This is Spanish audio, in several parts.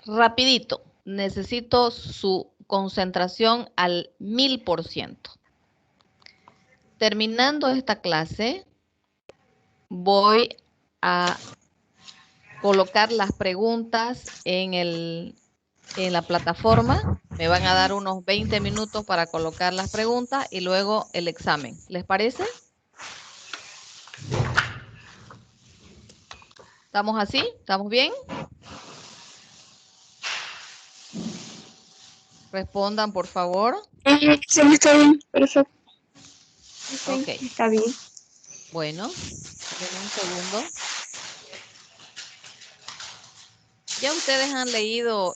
Rapidito, necesito su concentración al 1000%. Terminando esta clase, voy a colocar las preguntas en la plataforma. Me van a dar unos 20 minutos para colocar las preguntas y luego el examen. ¿Les parece? ¿Estamos así? ¿Estamos bien? Respondan, por favor. Sí, está bien, perfecto. Ok, Ok, está bien. bueno, denme un segundo. Ya ustedes han leído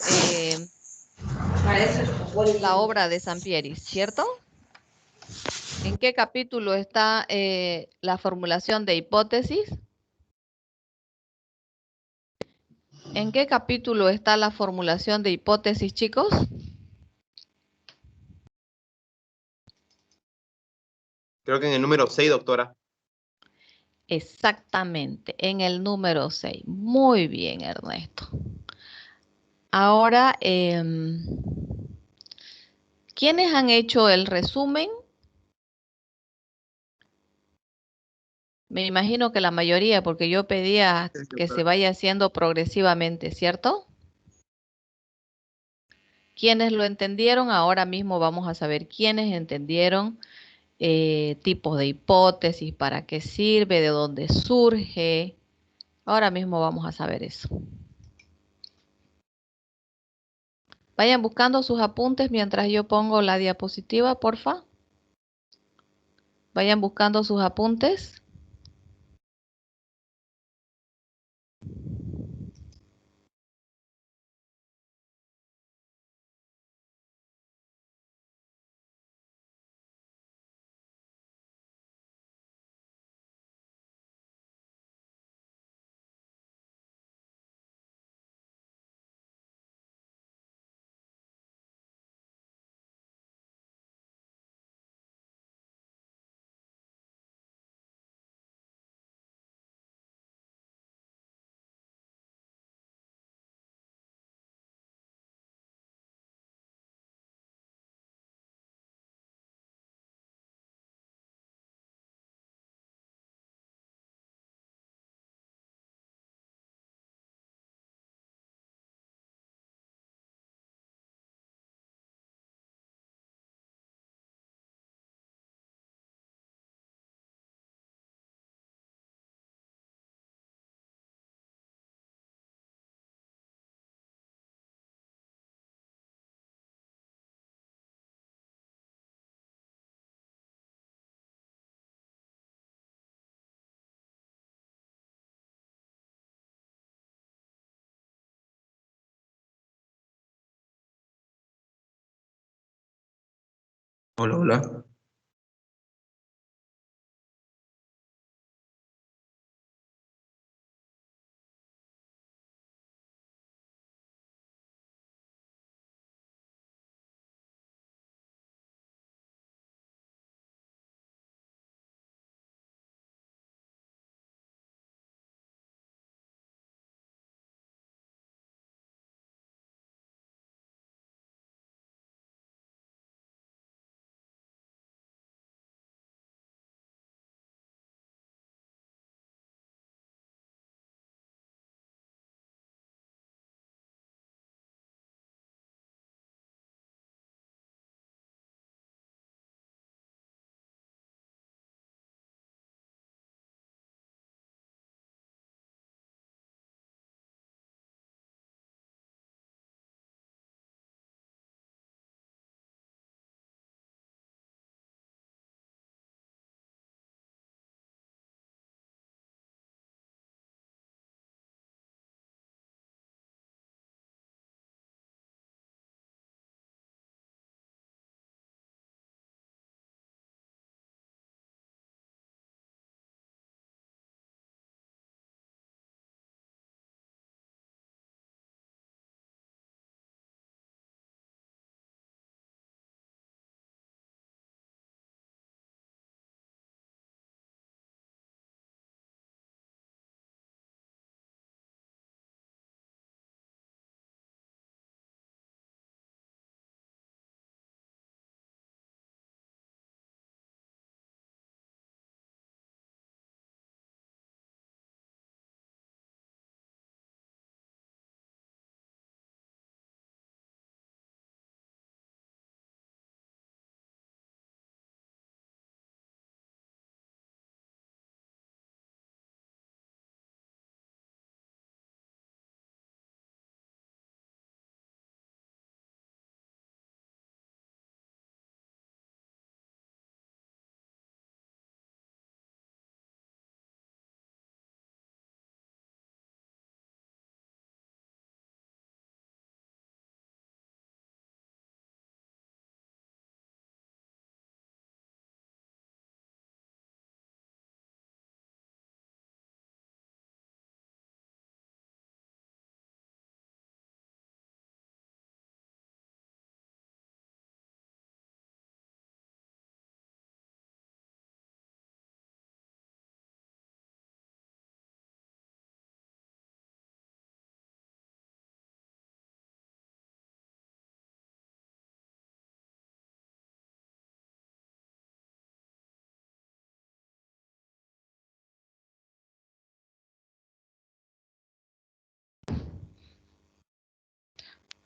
la obra de Sampieri, ¿cierto? ¿En qué capítulo está la formulación de hipótesis? ¿En qué capítulo está la formulación de hipótesis, chicos? Creo que en el número 6, doctora. Exactamente, en el número 6. Muy bien, Ernesto. Ahora, ¿quiénes han hecho el resumen? Me imagino que la mayoría, porque yo pedía Sí, que se doctora. vaya haciendo progresivamente, ¿cierto? ¿Quiénes lo entendieron? Ahora mismo vamos a saber quiénes entendieron tipos de hipótesis, para qué sirve, de dónde surge. Ahora mismo vamos a saber eso. Vayan buscando sus apuntes mientras yo pongo la diapositiva, porfa. Vayan buscando sus apuntes. Hola, hola.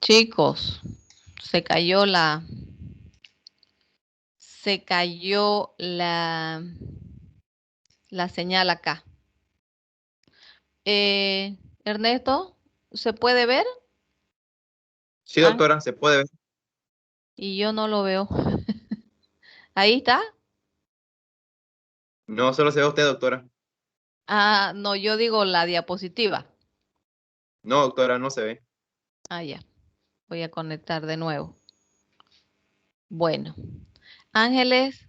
Chicos, se cayó la señal acá. Ernesto, ¿se puede ver? Sí, doctora, se puede ver. Y yo no lo veo. Ahí está. No solo se ve usted, doctora. Ah, no, yo digo la diapositiva. No, doctora, no se ve. Ah, ya. Voy a conectar de nuevo. Bueno, Ángeles,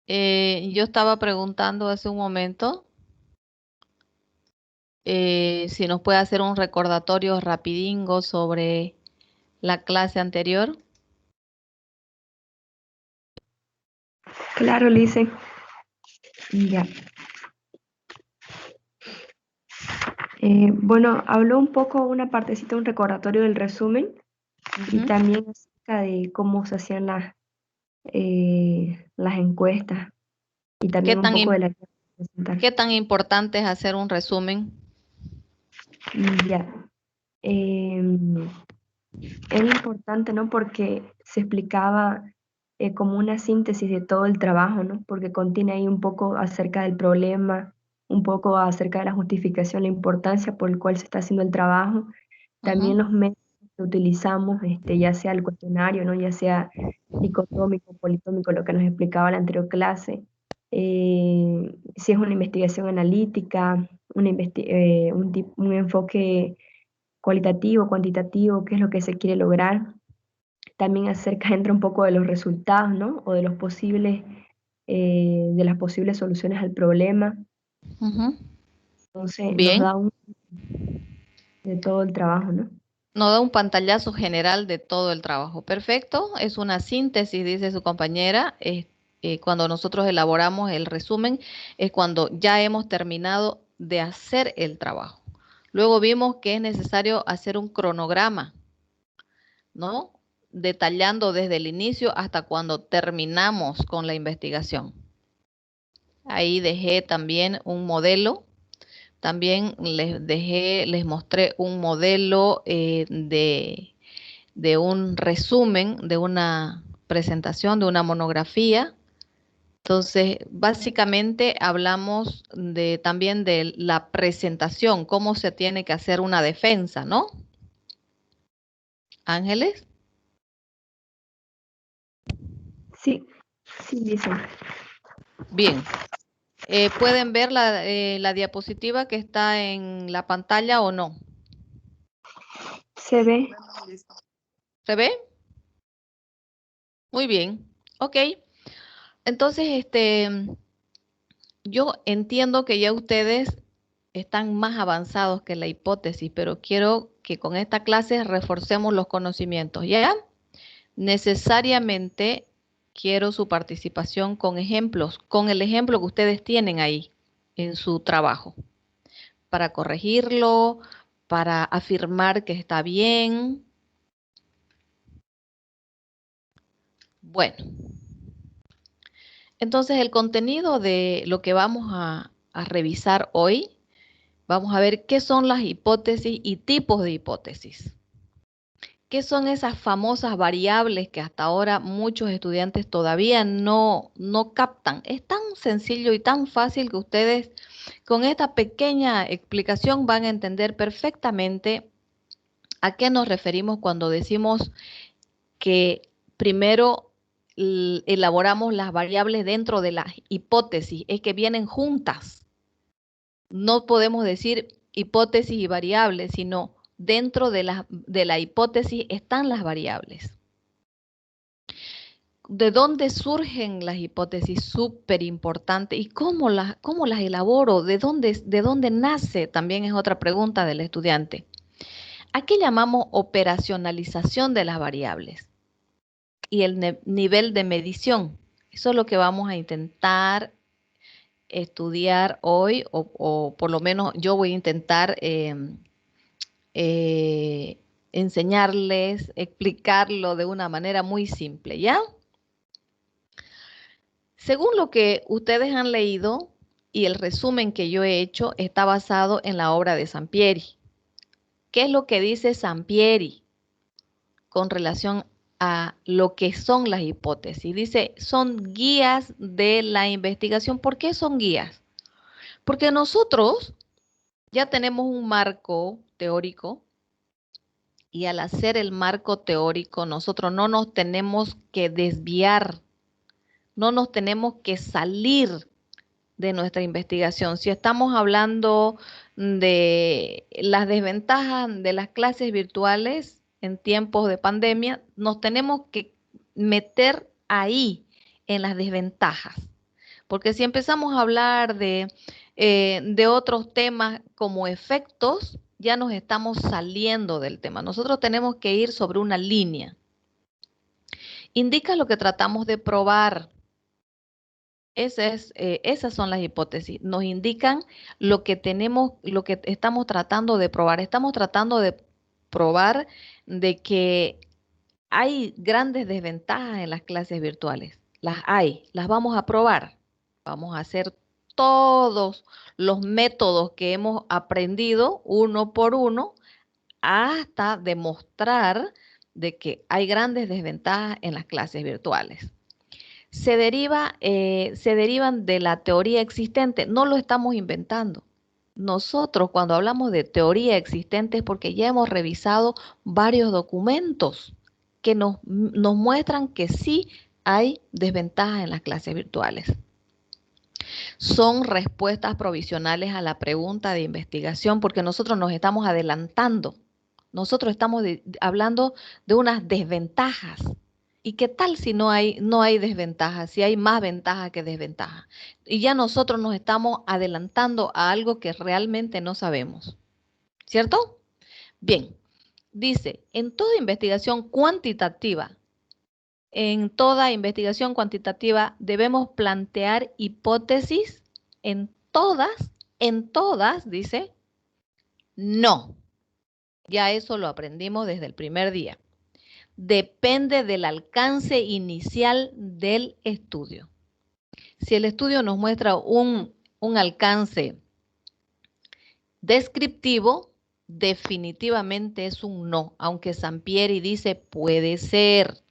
yo estaba preguntando hace un momento si nos puede hacer un recordatorio rapidingo sobre la clase anterior. Claro, Lice. Ya. Bueno, habló un poco, una partecita, un recordatorio del resumen y Ujú. también acerca de cómo se hacían las encuestas y ¿Qué también un tan, poco de im- la que vamos a presentar. qué tan importante es hacer un resumen? Ya. Em, Es importante, ¿no? Porque se explicaba como una síntesis de todo el trabajo, ¿no? Porque contiene ahí un poco acerca del problema, un poco acerca de la justificación, la importancia por el cual se está haciendo el trabajo. También Ujú, los métodos que utilizamos, ya sea el cuestionario, ¿no? Ya sea dicotómico, politómico, lo que nos explicaba la anterior clase. Si es una investigación analítica, un enfoque cualitativo, cuantitativo, qué es lo que se quiere lograr. También acerca, entra un poco de los resultados, ¿no? O de de las posibles soluciones al problema. ujú. Entonces, nos Bien, da de todo el trabajo, ¿no? nos da un pantallazo general de todo el trabajo. Perfecto, es una síntesis, dice su compañera. Cuando nosotros elaboramos el resumen, es cuando ya hemos terminado de hacer el trabajo. Luego vimos que es necesario hacer un cronograma, ¿no? Detallando desde el inicio hasta cuando terminamos con la investigación. Ahí dejé también un modelo. También les mostré un modelo de un resumen, de una presentación, de una monografía. Entonces, básicamente hablamos también de la presentación, cómo se tiene que hacer una defensa, ¿no? Ángeles. Sí, sí, dice. Bien. ¿Pueden ver la diapositiva que está en la pantalla o no? Se ve. ¿Se ve? Muy bien. Ok. Entonces, yo entiendo que ya ustedes están más avanzados que la hipótesis, pero quiero que con esta clase reforcemos los conocimientos, ¿ya? Necesariamente quiero su participación con ejemplos, con el ejemplo que ustedes tienen ahí en su trabajo, para corregirlo, para afirmar que está bien. Bueno, entonces el contenido de lo que vamos a revisar hoy, vamos a ver qué son las hipótesis y tipos de hipótesis. ¿Qué son esas famosas variables que hasta ahora muchos estudiantes todavía no captan? Es tan sencillo y tan fácil que ustedes con esta pequeña explicación van a entender perfectamente a qué nos referimos cuando decimos que primero elaboramos las variables dentro de la hipótesis, es que vienen juntas. No podemos decir hipótesis y variables, sino dentro de la hipótesis están las variables. ¿De dónde surgen las hipótesis? Súper importante. ¿Y cómo las elaboro? ¿De dónde nace? También es otra pregunta del estudiante. ¿A qué llamamos operacionalización de las variables? Y el nivel de medición. Eso es lo que vamos a intentar estudiar hoy, o por lo menos yo voy a intentar eh, enseñarles, explicarlo de una manera muy simple, ¿ya? Según lo que ustedes han leído y el resumen que yo he hecho está basado en la obra de Sampieri. ¿Qué es lo que dice Sampieri con relación a lo que son las hipótesis? Dice, son guías de la investigación. ¿Por qué son guías? Porque nosotros ya tenemos un marco teórico y al hacer el marco teórico nosotros no nos tenemos que desviar, no nos tenemos que salir de nuestra investigación. Si estamos hablando de las desventajas de las clases virtuales en tiempos de pandemia, nos tenemos que meter ahí en las desventajas. Porque si empezamos a hablar de otros temas como efectos, ya nos estamos saliendo del tema. Nosotros tenemos que ir sobre una línea. Indica lo que tratamos de probar. Esas son las hipótesis. Nos indican lo que tenemos, lo que estamos tratando de probar. Estamos tratando de probar de que hay grandes desventajas en las clases virtuales. Las hay, las vamos a probar. Vamos a hacer todos los métodos que hemos aprendido uno por uno hasta demostrar de que hay grandes desventajas en las clases virtuales. Se derivan de la teoría existente, no lo estamos inventando. Nosotros cuando hablamos de teoría existente es porque ya hemos revisado varios documentos que nos muestran que sí hay desventajas en las clases virtuales. Son respuestas provisionales a la pregunta de investigación porque nosotros nos estamos adelantando. Nosotros estamos hablando de unas desventajas. ¿Y qué tal si no hay desventajas, si hay más ventajas que desventajas? Y ya nosotros nos estamos adelantando a algo que realmente no sabemos. ¿Cierto? Bien, dice, en toda investigación cuantitativa debemos plantear hipótesis. En todas, dice, no. Ya eso lo aprendimos desde el primer día. Depende del alcance inicial del estudio. Si el estudio nos muestra un alcance descriptivo, definitivamente es un no, aunque Sampieri dice puede ser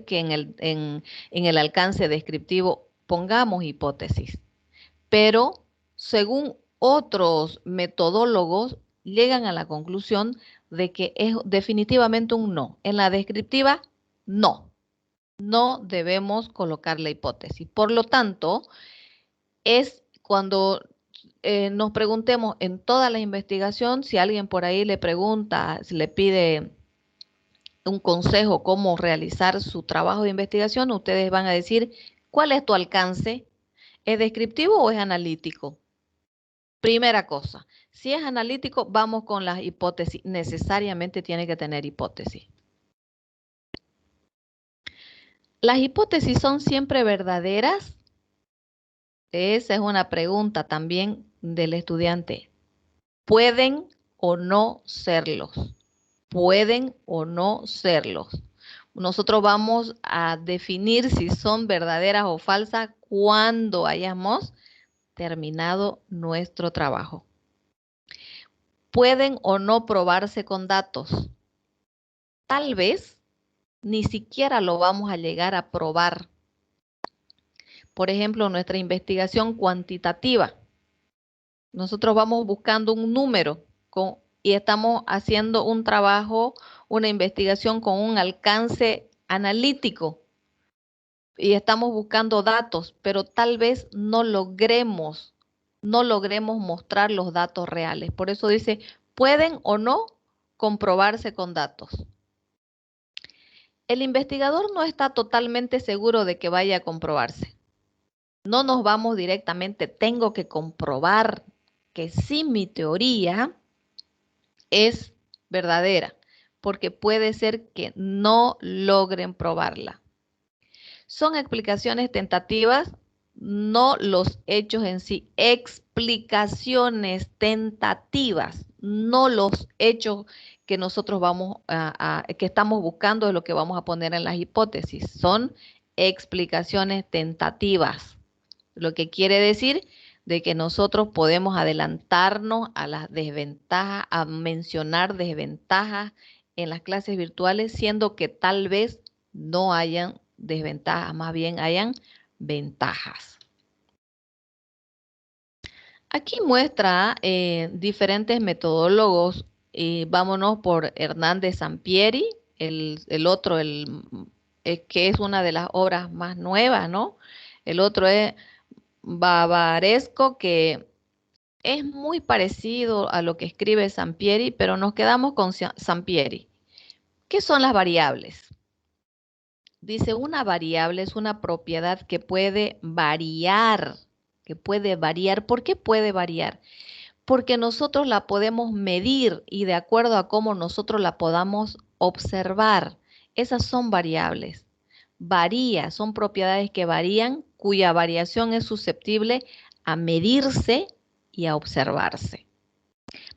que en el alcance descriptivo pongamos hipótesis, pero según otros metodólogos llegan a la conclusión de que es definitivamente un no. En la descriptiva, no debemos colocar la hipótesis. Por lo tanto, es cuando nos preguntemos en toda la investigación, si alguien por ahí le pregunta, si le pide un consejo cómo realizar su trabajo de investigación, ustedes van a decir, ¿cuál es tu alcance? ¿Es descriptivo o es analítico? Primera cosa, si es analítico, vamos con las hipótesis. Necesariamente tiene que tener hipótesis. ¿Las hipótesis son siempre verdaderas? Esa es una pregunta también del estudiante. ¿Pueden o no serlos? ¿Pueden o no serlos? Nosotros vamos a definir si son verdaderas o falsas cuando hayamos terminado nuestro trabajo. ¿Pueden o no probarse con datos? Tal vez ni siquiera lo vamos a llegar a probar. Por ejemplo, nuestra investigación cuantitativa. Nosotros vamos buscando un número y estamos haciendo un trabajo, una investigación con un alcance analítico y estamos buscando datos, pero tal vez no logremos mostrar los datos reales. Por eso dice, ¿pueden o no comprobarse con datos? El investigador no está totalmente seguro de que vaya a comprobarse. No nos vamos directamente, tengo que comprobar que sí mi teoría es verdadera, porque puede ser que no logren probarla. Son explicaciones tentativas, no los hechos en sí. Explicaciones tentativas, no los hechos que nosotros que estamos buscando es lo que vamos a poner en las hipótesis. Son explicaciones tentativas. Lo que quiere decir de que nosotros podemos adelantarnos a las desventajas, a mencionar desventajas en las clases virtuales, siendo que tal vez no hayan desventajas, más bien hayan ventajas. Aquí muestra diferentes metodólogos. Vámonos por Hernández Sampieri, el otro, que es una de las obras más nuevas, ¿no? El otro es Bavaresco, que es muy parecido a lo que escribe Sampieri, pero nos quedamos con Sampieri. ¿Qué son las variables? Dice, una variable es una propiedad que puede variar, ¿Por qué puede variar? Porque nosotros la podemos medir y de acuerdo a cómo nosotros la podamos observar. Esas son variables. Varía, son propiedades que varían, cuya variación es susceptible a medirse y a observarse.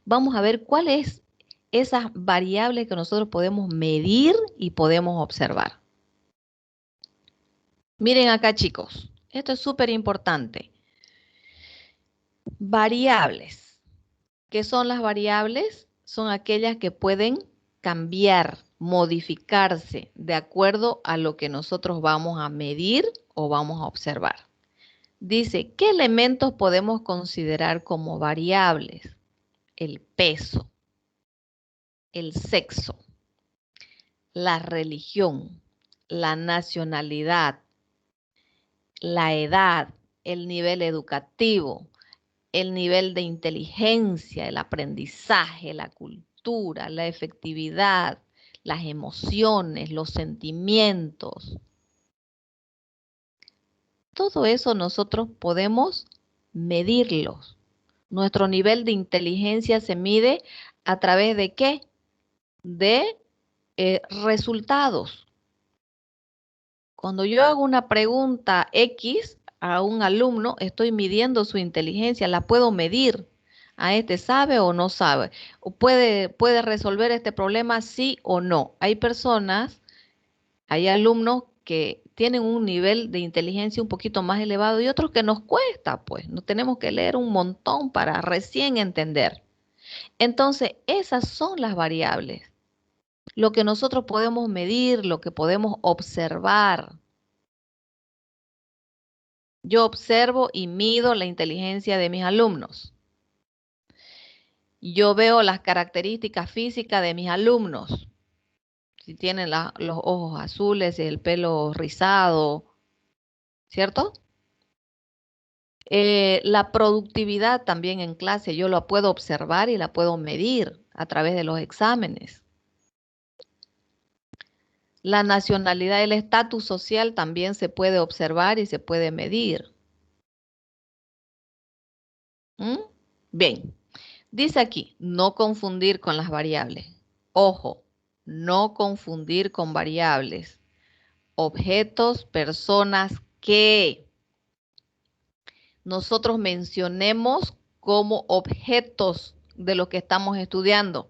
Vamos a ver cuál es esa variable que nosotros podemos medir y podemos observar. Miren acá, chicos, esto es súper importante. Variables. ¿Qué son las variables? Son aquellas que pueden cambiar, modificarse de acuerdo a lo que nosotros vamos a medir o vamos a observar. Dice, ¿qué elementos podemos considerar como variables? El peso, el sexo, la religión, la nacionalidad, la edad, el nivel educativo, el nivel de inteligencia, el aprendizaje, la cultura, la efectividad, las emociones, los sentimientos. Todo eso nosotros podemos medirlos. Nuestro nivel de inteligencia se mide a través de ¿qué? De resultados. Cuando yo hago una pregunta X a un alumno, estoy midiendo su inteligencia, la puedo medir. ¿A este sabe o no sabe? ¿O puede resolver este problema sí o no? Hay personas, hay alumnos que tienen un nivel de inteligencia un poquito más elevado y otros que nos cuesta, pues. Nos tenemos que leer un montón para recién entender. Entonces, esas son las variables. Lo que nosotros podemos medir, lo que podemos observar. Yo observo y mido la inteligencia de mis alumnos. Yo veo las características físicas de mis alumnos. Si tienen los ojos azules, el pelo rizado, ¿cierto? La productividad también en clase, yo la puedo observar y la puedo medir a través de los exámenes. La nacionalidad y el estatus social también se puede observar y se puede medir. Bien, dice aquí, no confundir con las variables. Ojo, no confundir con variables. Objetos, personas que nosotros mencionemos como objetos de lo que estamos estudiando.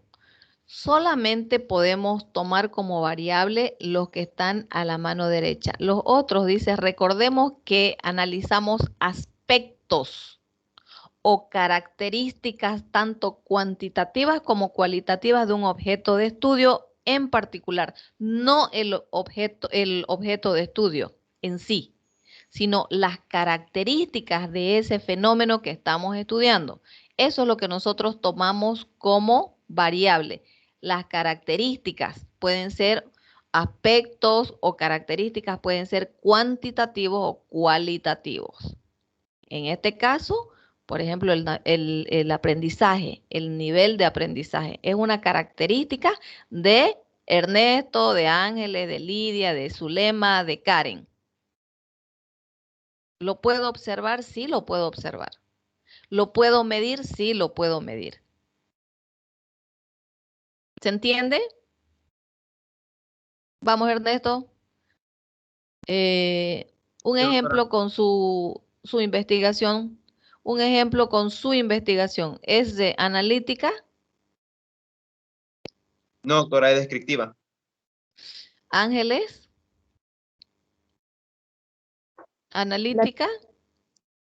Solamente podemos tomar como variable los que están a la mano derecha. Los otros, dice, recordemos que analizamos aspectos o características tanto cuantitativas como cualitativas de un objeto de estudio en particular, no el objeto de estudio en sí, sino las características de ese fenómeno que estamos estudiando. Eso es lo que nosotros tomamos como variable. Las características pueden ser aspectos o características pueden ser cuantitativos o cualitativos. En este caso, por ejemplo, el aprendizaje, el nivel de aprendizaje, es una característica de Ernesto, de Ángeles, de Lidia, de Zulema, de Karen. ¿Lo puedo observar? Sí, lo puedo observar. ¿Lo puedo medir? Sí, lo puedo medir. ¿Se entiende? Vamos, Ernesto. Un ejemplo con su investigación. Un ejemplo con su investigación. ¿Es de analítica? No, doctora, es descriptiva. Ángeles. ¿Analítica?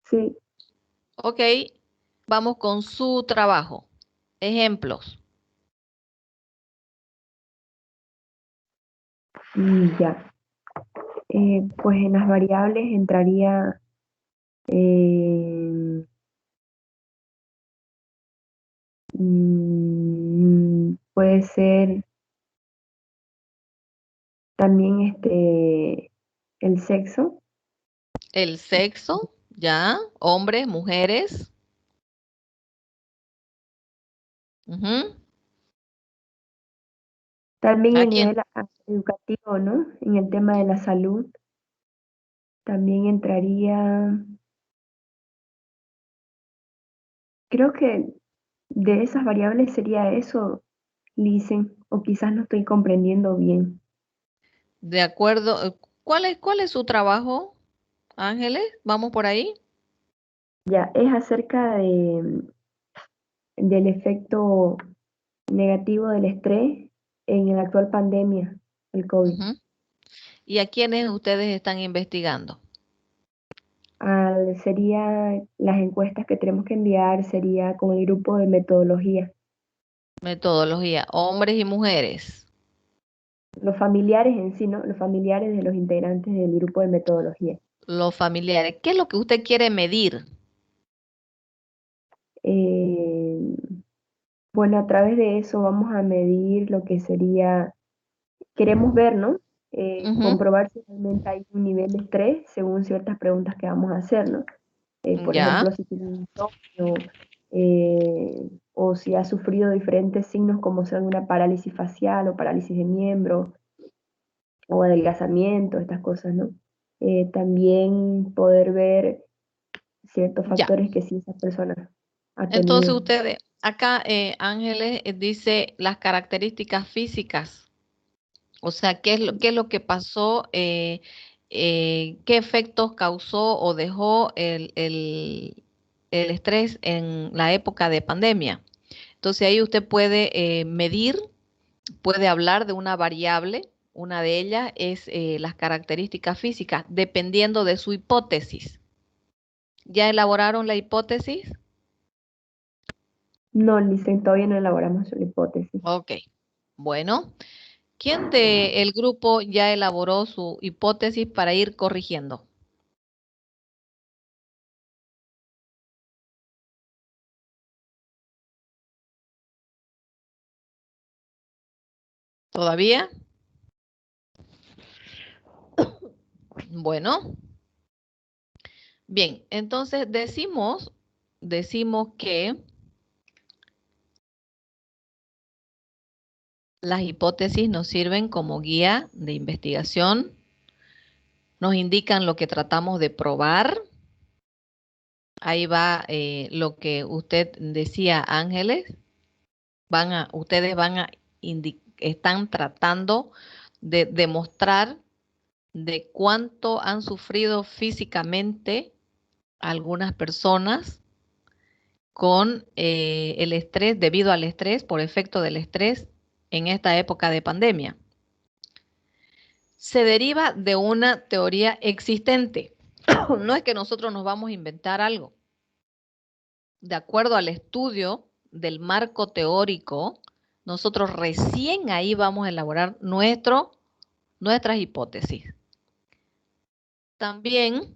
Sí. Ok, vamos con su trabajo. Ejemplos. Ya. Pues en las variables entraría puede ser también el sexo. El sexo, ya, hombres, mujeres. Ujú. También ¿A el quién? nivel educativo, ¿no? En el tema de la salud también entraría, creo que de esas variables sería eso, Licen, o quizás no estoy comprendiendo bien. De acuerdo. ¿Cuál es su trabajo, Ángeles? ¿Vamos por ahí? Ya, es acerca del efecto negativo del estrés en la actual pandemia, el COVID. Ujú. ¿Y a quiénes ustedes están investigando? Sería las encuestas que tenemos que enviar, sería con el grupo de metodología. Metodología, hombres y mujeres. Los familiares en sí, ¿no? Los familiares de los integrantes del grupo de metodología. Los familiares. ¿Qué es lo que usted quiere medir? Eh, bueno, a través de eso vamos a medir lo que sería, queremos ver, ¿no? Ujú. Comprobar si realmente hay un nivel de estrés según ciertas preguntas que vamos a hacer, ¿no? Por Ya, ejemplo, si tiene un insomnio o si ha sufrido diferentes signos como son una parálisis facial o parálisis de miembro o adelgazamiento, estas cosas, ¿no? También poder ver ciertos ya. factores que sí esa persona ha Entonces tenido. ustedes, acá Ángeles dice las características físicas. O sea, qué es lo que pasó? ¿Qué efectos causó o dejó el estrés en la época de pandemia? Entonces ahí usted puede medir, puede hablar de una variable. Una de ellas es las características físicas, dependiendo de su hipótesis. ¿Ya elaboraron la hipótesis? No, Licen, todavía no elaboramos la hipótesis. Ok. Bueno, ¿quién del grupo ya elaboró su hipótesis para ir corrigiendo? ¿Todavía? Bueno, bien, entonces decimos que las hipótesis nos sirven como guía de investigación, nos indican lo que tratamos de probar. Ahí va lo que usted decía, Ángeles. Ustedes están tratando de demostrar de cuánto han sufrido físicamente algunas personas con el estrés, debido al estrés, por efecto del estrés en esta época de pandemia. Se deriva de una teoría existente. No es que nosotros nos vamos a inventar algo. De acuerdo al estudio del marco teórico, nosotros recién ahí vamos a elaborar nuestras hipótesis. También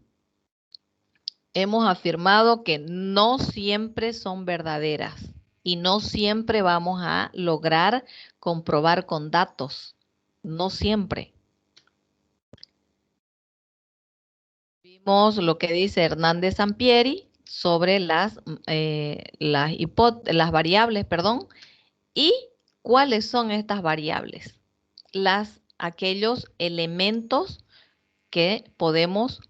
hemos afirmado que no siempre son verdaderas y no siempre vamos a lograr comprobar con datos. No siempre. Vimos lo que dice Hernández Sampieri sobre las variables, perdón, y cuáles son estas variables. Aquellos elementos que podemos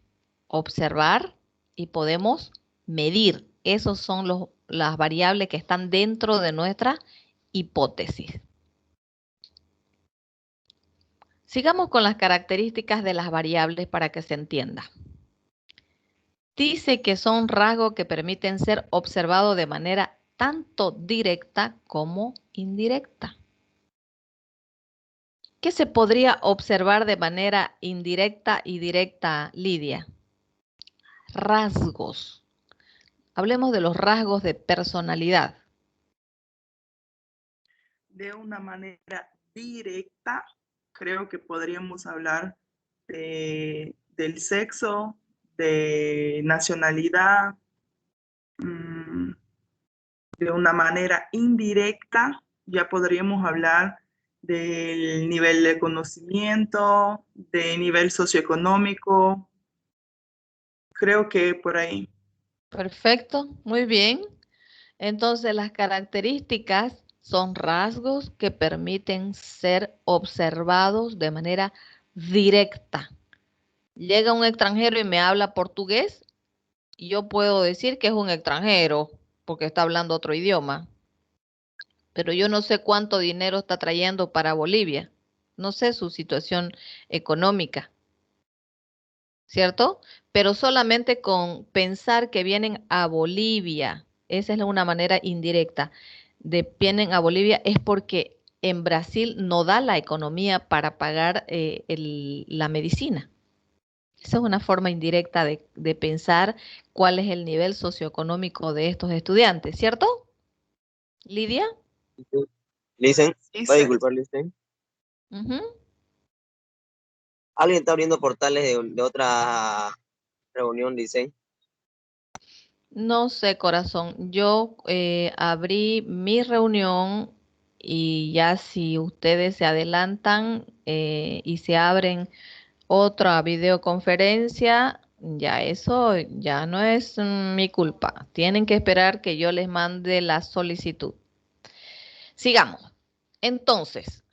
observar y podemos medir. Esos son las variables que están dentro de nuestra hipótesis. Sigamos con las características de las variables para que se entienda. Dice que son rasgos que permiten ser observados de manera tanto directa como indirecta. ¿Qué se podría observar de manera indirecta y directa, Lidia? Rasgos. Hablemos de los rasgos de personalidad. De una manera directa, creo que podríamos hablar del sexo, de nacionalidad. De una manera indirecta, ya podríamos hablar del nivel de conocimiento, de nivel socioeconómico. Creo que por ahí. Perfecto, muy bien. Entonces, las características son rasgos que permiten ser observados de manera directa. Llega un extranjero y me habla portugués, y yo puedo decir que es un extranjero porque está hablando otro idioma, pero yo no sé cuánto dinero está trayendo para Bolivia. No sé su situación económica, ¿cierto? Pero solamente con pensar que vienen a Bolivia, esa es una manera indirecta de vienen a Bolivia, es porque en Brasil no da la economía para pagar la medicina. Esa es una forma indirecta de pensar cuál es el nivel socioeconómico de estos estudiantes, ¿cierto? Lidia. Listen, Sí, voy a sí. disculpar, Listen. Ujú. Alguien está abriendo portales de otra reunión, dicen. No sé, corazón. Yo abrí mi reunión y ya si ustedes se adelantan y se abren otra videoconferencia, ya eso ya no es mi culpa. Tienen que esperar que yo les mande la solicitud. Sigamos. Entonces,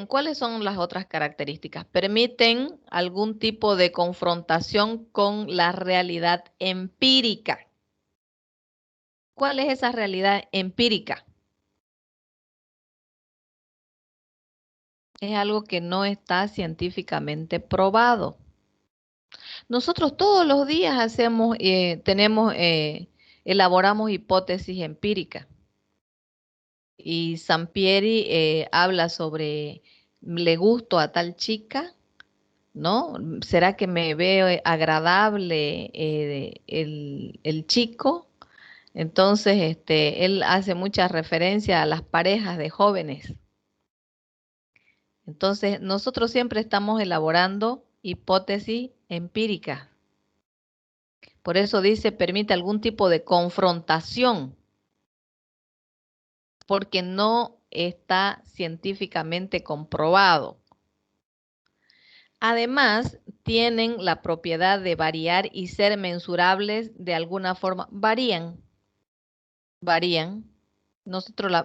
¿cuáles son las otras características? Permiten algún tipo de confrontación con la realidad empírica. ¿Cuál es esa realidad empírica? Es algo que no está científicamente probado. Nosotros todos los días elaboramos hipótesis empíricas. Y Sampieri habla sobre, ¿le gusto a tal chica? ¿No? ¿Será que me veo agradable el chico? Entonces, él hace mucha referencia a las parejas de jóvenes. Entonces, nosotros siempre estamos elaborando hipótesis empíricas. Por eso dice, permite algún tipo de confrontación, porque no está científicamente comprobado. Además, tienen la propiedad de variar y ser mensurables de alguna forma. Varían. Nosotros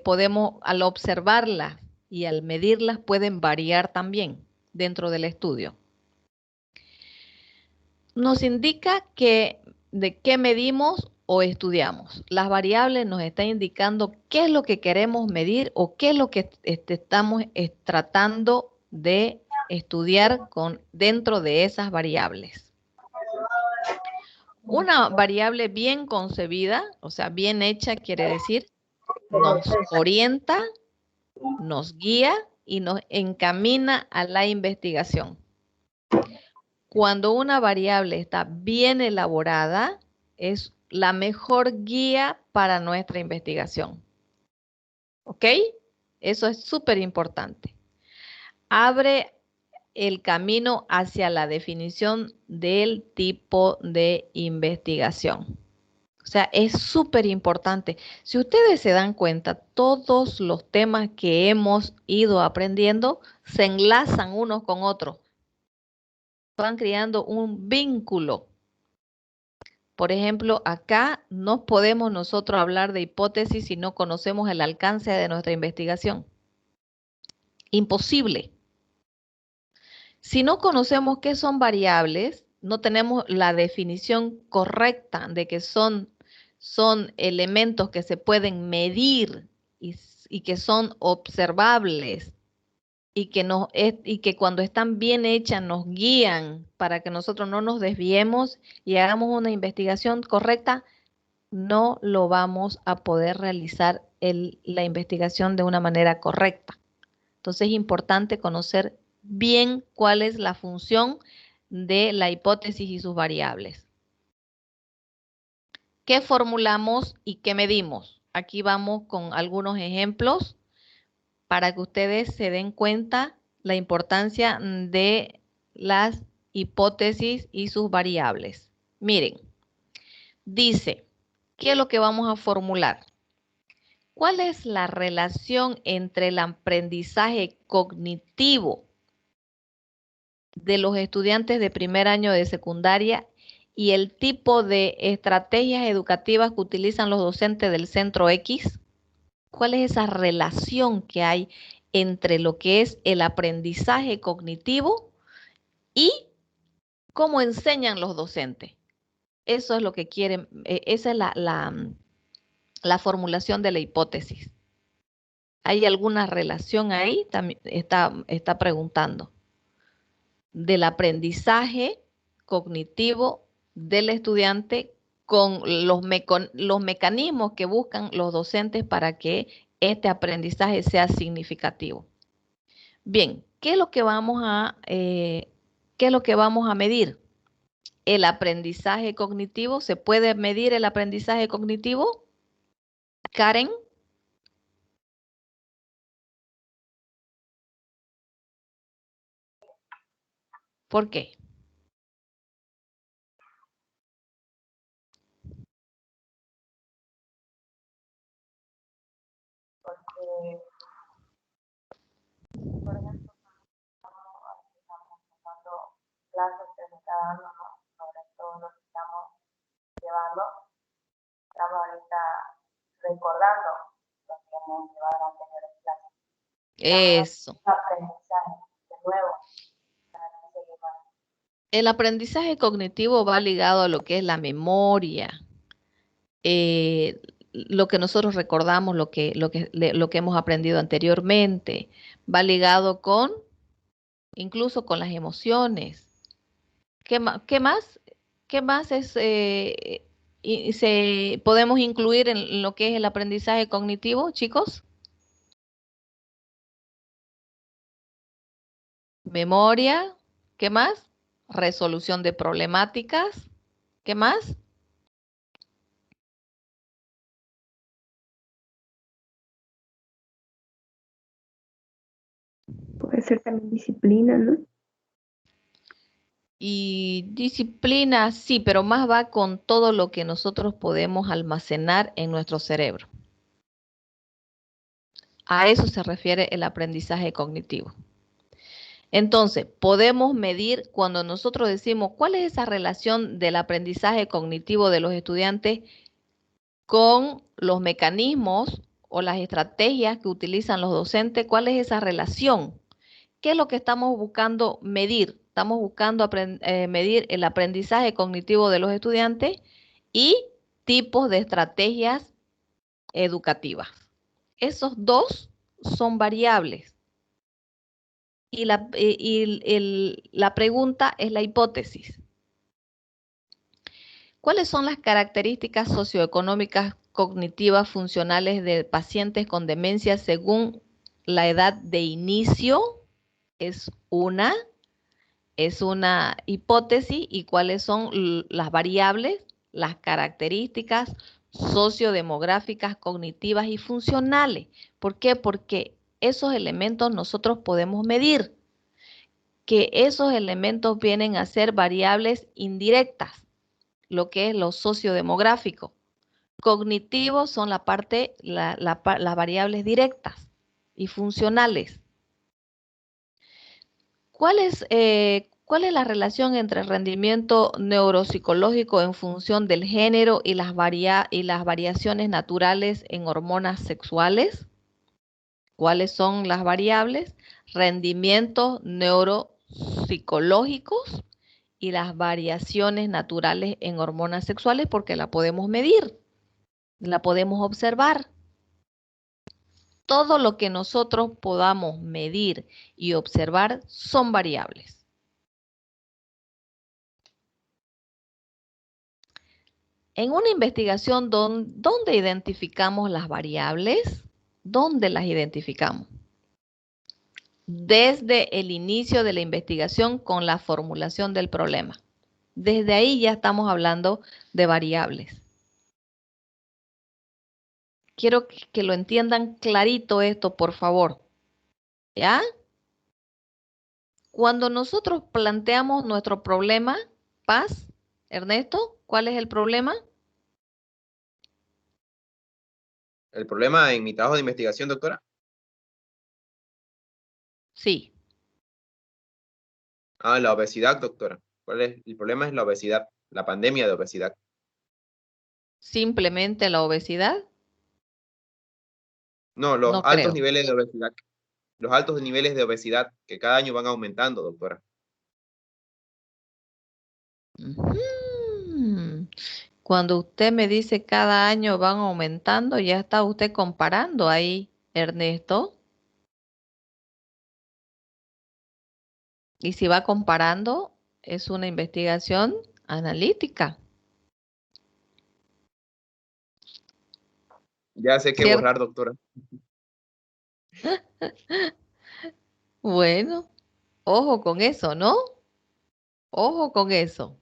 podemos, al observarlas y al medirlas, pueden variar también dentro del estudio. Nos indica de qué medimos o estudiamos. Las variables nos están indicando qué es lo que queremos medir o qué es lo que estamos tratando de estudiar dentro de esas variables. Una variable bien concebida, o sea, bien hecha, quiere decir, nos orienta, nos guía y nos encamina a la investigación. Cuando una variable está bien elaborada, es la mejor guía para nuestra investigación. ¿Ok? Eso es súper importante. Abre el camino hacia la definición del tipo de investigación. O sea, es súper importante. Si ustedes se dan cuenta, todos los temas que hemos ido aprendiendo se enlazan unos con otros. Van creando un vínculo. Por ejemplo, acá no podemos nosotros hablar de hipótesis si no conocemos el alcance de nuestra investigación. Imposible. Si no conocemos qué son variables, no tenemos la definición correcta de que son elementos que se pueden medir y que son observables y que cuando están bien hechas nos guían para que nosotros no nos desviemos y hagamos una investigación correcta, no lo vamos a poder realizar la investigación de una manera correcta. Entonces es importante conocer bien cuál es la función de la hipótesis y sus variables. ¿Qué formulamos y qué medimos? Aquí vamos con algunos ejemplos para que ustedes se den cuenta la importancia de las hipótesis y sus variables. Miren, dice, ¿qué es lo que vamos a formular? ¿Cuál es la relación entre el aprendizaje cognitivo de los estudiantes de primer año de secundaria y el tipo de estrategias educativas que utilizan los docentes del centro X? ¿Cuál es esa relación que hay entre lo que es el aprendizaje cognitivo y cómo enseñan los docentes? Eso es lo que quieren, esa es la formulación de la hipótesis. ¿Hay alguna relación ahí? También está preguntando. Del aprendizaje cognitivo del estudiante con los mecanismos que buscan los docentes para que este aprendizaje sea significativo. Bien, ¿qué es lo que vamos a medir? El aprendizaje cognitivo. ¿Se puede medir el aprendizaje cognitivo? Karen. ¿Por qué? Porque, por ejemplo, estamos tomando clases que se está dando, ¿no? Sobre todo lo que estamos llevando, estamos ahorita recordando lo que hemos llevado en anteriores clases. Eso. Aprendizaje de nuevo. El aprendizaje cognitivo va ligado a lo que es la memoria, lo que nosotros recordamos, lo que hemos aprendido anteriormente, va ligado con, incluso con las emociones. ¿Qué más? ¿Qué más podemos incluir en lo que es el aprendizaje cognitivo, chicos? Memoria, ¿qué más? Resolución de problemáticas, ¿qué más? Puede ser también disciplina, ¿no? Y disciplina, sí, pero más va con todo lo que nosotros podemos almacenar en nuestro cerebro. A eso se refiere el aprendizaje cognitivo. Entonces, podemos medir cuando nosotros decimos cuál es esa relación del aprendizaje cognitivo de los estudiantes con los mecanismos o las estrategias que utilizan los docentes. ¿Cuál es esa relación? ¿Qué es lo que estamos buscando medir? Estamos buscando medir el aprendizaje cognitivo de los estudiantes y tipos de estrategias educativas. Esos dos son variables. Y la pregunta es la hipótesis. ¿Cuáles son las características socioeconómicas cognitivas funcionales de pacientes con demencia según la edad de inicio? Es una hipótesis. ¿Y cuáles son las variables? Las características sociodemográficas, cognitivas y funcionales. ¿Por qué? Porque esos elementos nosotros podemos medir, que esos elementos vienen a ser variables indirectas, lo que es lo sociodemográfico. Cognitivos son las variables directas y funcionales. ¿Cuál es la relación entre el rendimiento neuropsicológico en función del género y las variaciones naturales en hormonas sexuales? ¿Cuáles son las variables? Rendimientos neuropsicológicos y las variaciones naturales en hormonas sexuales, porque la podemos medir, la podemos observar. Todo lo que nosotros podamos medir y observar son variables. En una investigación, ¿dónde identificamos las variables? ¿Dónde las identificamos? Desde el inicio de la investigación con la formulación del problema. Desde ahí ya estamos hablando de variables. quiero que lo entiendan clarito esto, por favor. ¿Ya? Cuando nosotros planteamos nuestro problema, Paz, Ernesto, ¿cuál es el problema? ¿El problema en mi trabajo de investigación, doctora? Sí. Ah, la obesidad, doctora. ¿Cuál es? El problema es la obesidad, la pandemia de obesidad. ¿Simplemente la obesidad? No, los No altos creo. niveles de obesidad. Los altos niveles de obesidad que cada año van aumentando, doctora. Ujú. Cuando usted me dice cada año van aumentando, ya está usted comparando ahí, Ernesto. Y si va comparando, es una investigación analítica, Ya sé qué ¿cierto? borrar, doctora. Bueno, ojo con eso, ¿no? Ojo con eso.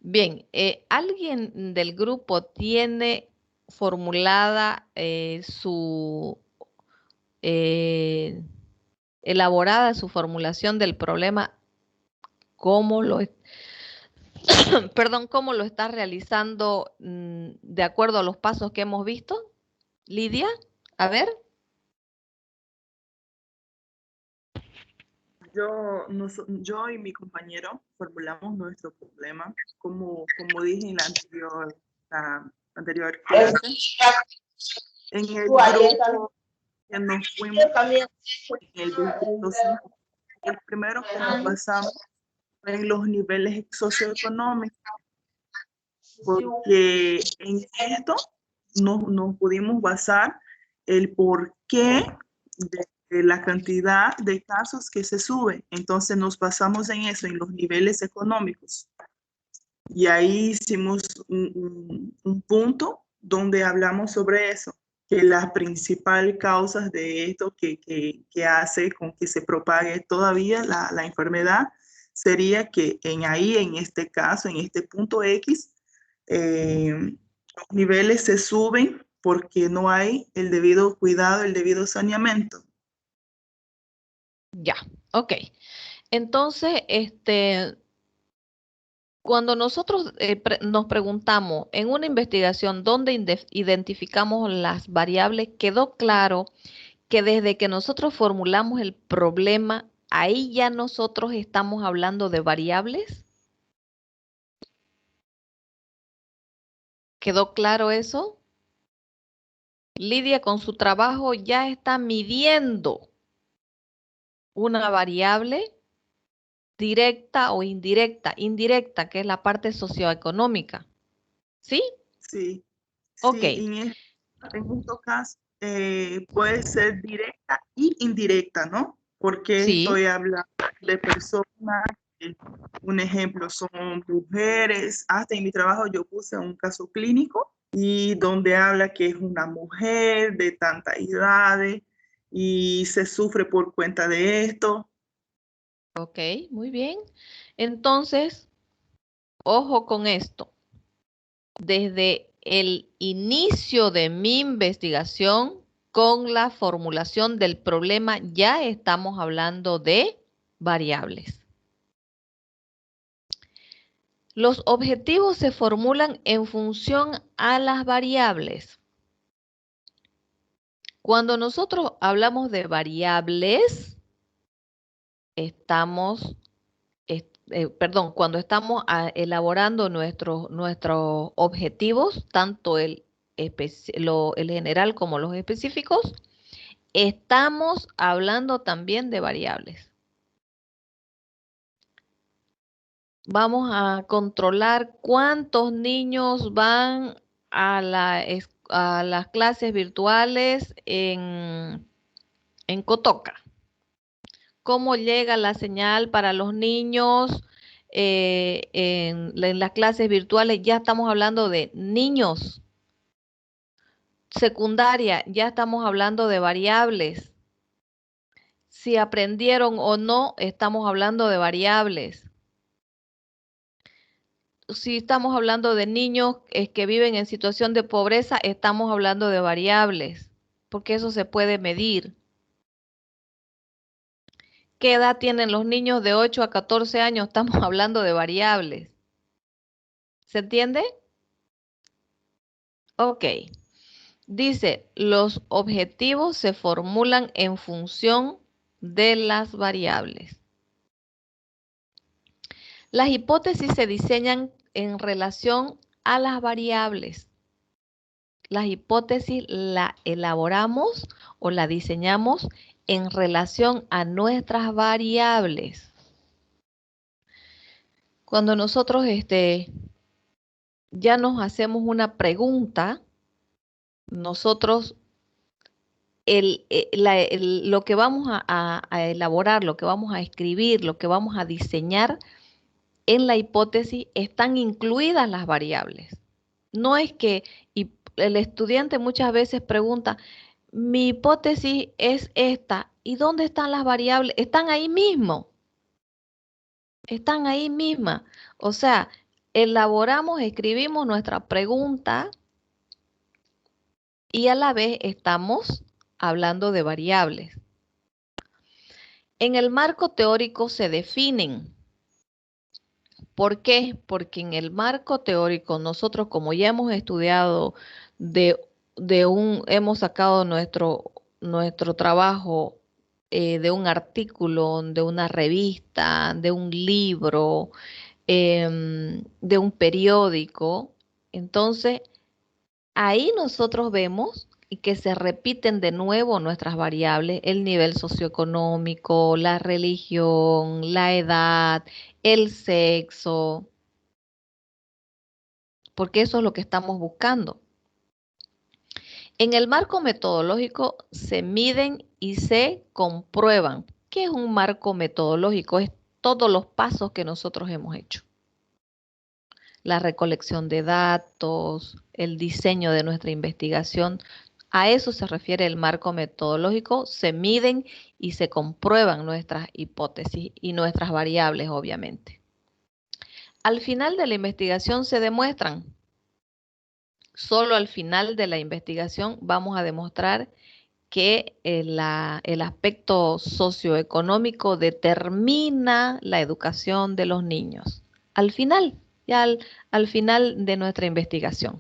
Bien, ¿alguien del grupo tiene formulada eh, elaborada su formulación del problema? ¿Cómo lo, perdón, cómo lo está realizando de acuerdo a los pasos que hemos visto? Lidia, a ver. Yo y mi compañero formulamos nuestro problema, como dije en la anterior clase. En el grupo que nos fuimos en el distrito 5, el primero que nos basamos en los niveles socioeconómicos, porque en esto nos pudimos basar el porqué de la cantidad de casos que se sube. Entonces nos basamos en eso, en los niveles económicos. Y ahí hicimos un punto donde hablamos sobre eso, que las principales causas de esto que hace con que se propague todavía la enfermedad sería que en este caso, en este punto X, los niveles se suben porque no hay el debido cuidado, el debido saneamiento. Ya, ok. Entonces, cuando nosotros nos preguntamos en una investigación dónde identificamos las variables, quedó claro que desde que nosotros formulamos el problema, ahí ya nosotros estamos hablando de variables. ¿Quedó claro eso? Lidia con su trabajo ya está midiendo una variable directa o indirecta. Indirecta, que es la parte socioeconómica. ¿Sí? Sí, Ok. sí, en estos casos puede ser directa y indirecta, ¿no? Porque Sí. estoy hablando de personas, un ejemplo son mujeres, hasta en mi trabajo yo puse un caso clínico y donde habla que es una mujer de tantas edades y se sufre por cuenta de esto. Ok, muy bien. Entonces, ojo con esto. Desde el inicio de mi investigación con la formulación del problema ya estamos hablando de variables. Los objetivos se formulan en función a las variables. Cuando nosotros hablamos de variables, cuando estamos elaborando nuestros objetivos, tanto el general como los específicos, estamos hablando también de variables. Vamos a controlar cuántos niños van a las clases virtuales en Cotoca. Cómo llega la señal para los niños en las clases virtuales. Ya estamos hablando de niños. Secundaria, ya estamos hablando de variables. Si aprendieron o no, estamos hablando de variables. si estamos hablando de niños que viven en situación de pobreza, estamos hablando de variables, porque eso se puede medir. ¿Qué edad tienen los niños de 8 a 14 años? Estamos hablando de variables. ¿Se entiende? Ok. Dice, los objetivos se formulan en función de las variables. Las hipótesis se diseñan en relación a las variables. Las hipótesis la elaboramos o la diseñamos en relación a nuestras variables. Cuando nosotros ya nos hacemos una pregunta, nosotros lo que vamos a elaborar, lo que vamos a escribir, lo que vamos a diseñar en la hipótesis están incluidas las variables. No es que el estudiante muchas veces pregunta, mi hipótesis es esta, ¿y dónde están las variables? Están ahí mismo. Están ahí misma. O sea, elaboramos, escribimos nuestra pregunta y a la vez estamos hablando de variables. En el marco teórico se definen. ¿Por qué? Porque en el marco teórico nosotros, como ya hemos estudiado hemos sacado nuestro trabajo de un artículo, de una revista, de un libro, de un periódico, entonces ahí nosotros vemos y que se repiten de nuevo nuestras variables, el nivel socioeconómico, la religión, la edad, el sexo, porque eso es lo que estamos buscando. En el marco metodológico se miden y se comprueban. ¿Qué es un marco metodológico? Es todos los pasos que nosotros hemos hecho. La recolección de datos, el diseño de nuestra investigación. A eso se refiere el marco metodológico. Se miden y se comprueban nuestras hipótesis y nuestras variables, obviamente. Al final de la investigación se demuestran. Solo al final de la investigación vamos a demostrar que el aspecto socioeconómico determina la educación de los niños. Al final, ya al final de nuestra investigación.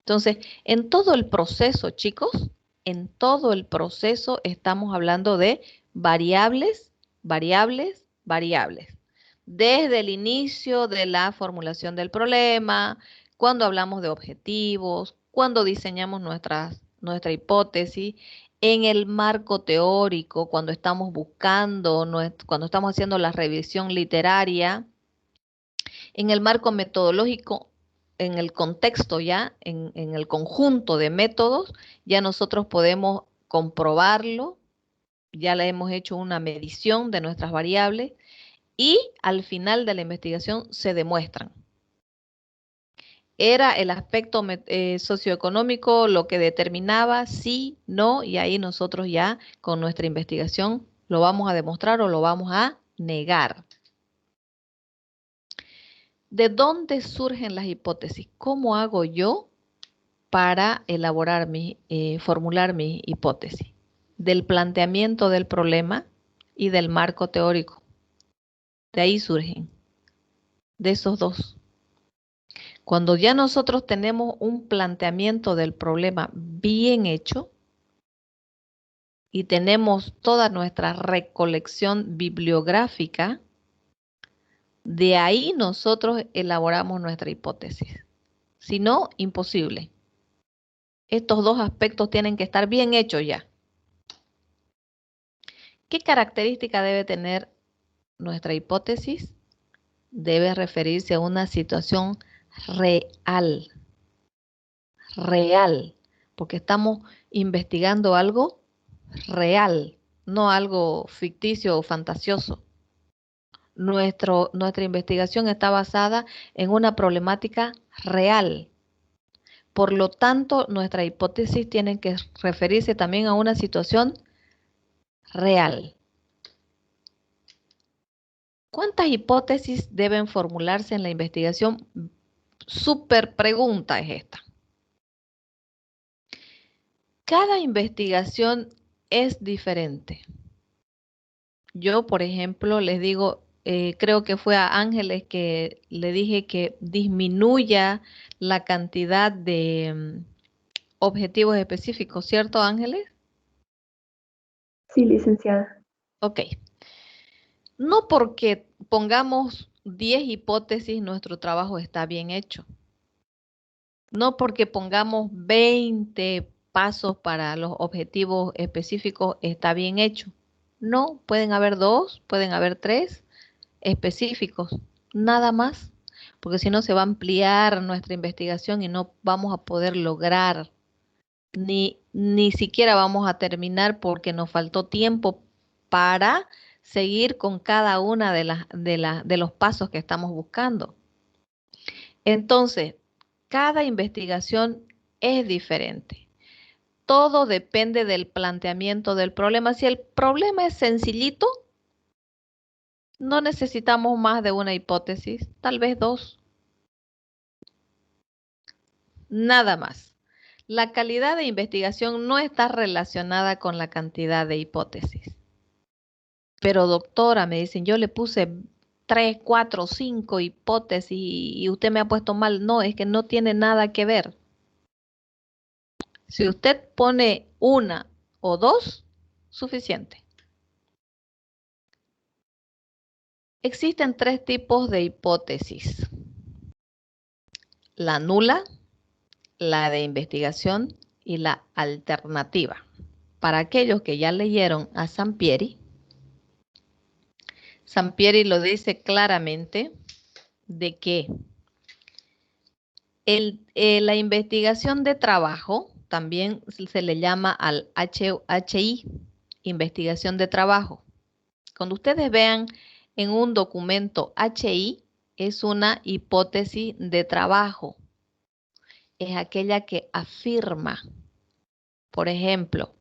Entonces, en todo el proceso, chicos, en todo el proceso estamos hablando de variables, variables, variables. Desde el inicio de la formulación del problema, cuando hablamos de objetivos, cuando diseñamos nuestra hipótesis, en el marco teórico, cuando estamos buscando, cuando estamos haciendo la revisión literaria, en el marco metodológico, en el contexto ya, en el conjunto de métodos, ya nosotros podemos comprobarlo, ya le hemos hecho una medición de nuestras variables y al final de la investigación se demuestran. Era el aspecto socioeconómico lo que determinaba sí, no, y ahí nosotros ya con nuestra investigación lo vamos a demostrar o lo vamos a negar. ¿De dónde surgen las hipótesis? ¿Cómo hago yo para elaborar formular mi hipótesis? Del planteamiento del problema y del marco teórico. De ahí surgen, de esos dos. Cuando ya nosotros tenemos un planteamiento del problema bien hecho y tenemos toda nuestra recolección bibliográfica, de ahí nosotros elaboramos nuestra hipótesis. Si no, imposible. Estos dos aspectos tienen que estar bien hechos ya. ¿Qué característica debe tener nuestra hipótesis? Debe referirse a una situación real. Real. Porque estamos investigando algo real, no algo ficticio o fantasioso. Nuestra investigación está basada en una problemática real. Por lo tanto, nuestra hipótesis tiene que referirse también a una situación real. ¿Cuántas hipótesis deben formularse en la investigación? Súper pregunta es esta. Cada investigación es diferente. Yo, por ejemplo, les digo, creo que fue a Ángeles que le dije que disminuya la cantidad de objetivos específicos, ¿cierto, Ángeles? Sí, licenciada. Ok. No porque pongamos 10 hipótesis, nuestro trabajo está bien hecho. No porque pongamos 20 pasos para los objetivos específicos, está bien hecho. No, pueden haber 2, pueden haber 3 específicos, nada más, porque si no se va a ampliar nuestra investigación y no vamos a poder lograr, ni siquiera vamos a terminar porque nos faltó tiempo para seguir con cada una de los pasos que estamos buscando. Entonces, cada investigación es diferente. Todo depende del planteamiento del problema. Si el problema es sencillito, no necesitamos más de una hipótesis, tal vez 2. Nada más. La calidad de investigación no está relacionada con la cantidad de hipótesis. Pero doctora, me dicen, yo le puse 3, 4, 5 hipótesis y usted me ha puesto mal. No, es que no tiene nada que ver. Si usted pone 1 o 2, suficiente. Existen 3 tipos de hipótesis. La nula, la de investigación y la alternativa. Para aquellos que ya leyeron a Sampieri, Sampieri lo dice claramente de que la investigación de trabajo también se le llama al HI, investigación de trabajo. Cuando ustedes vean en un documento HI, es una hipótesis de trabajo. Es aquella que afirma. Por ejemplo,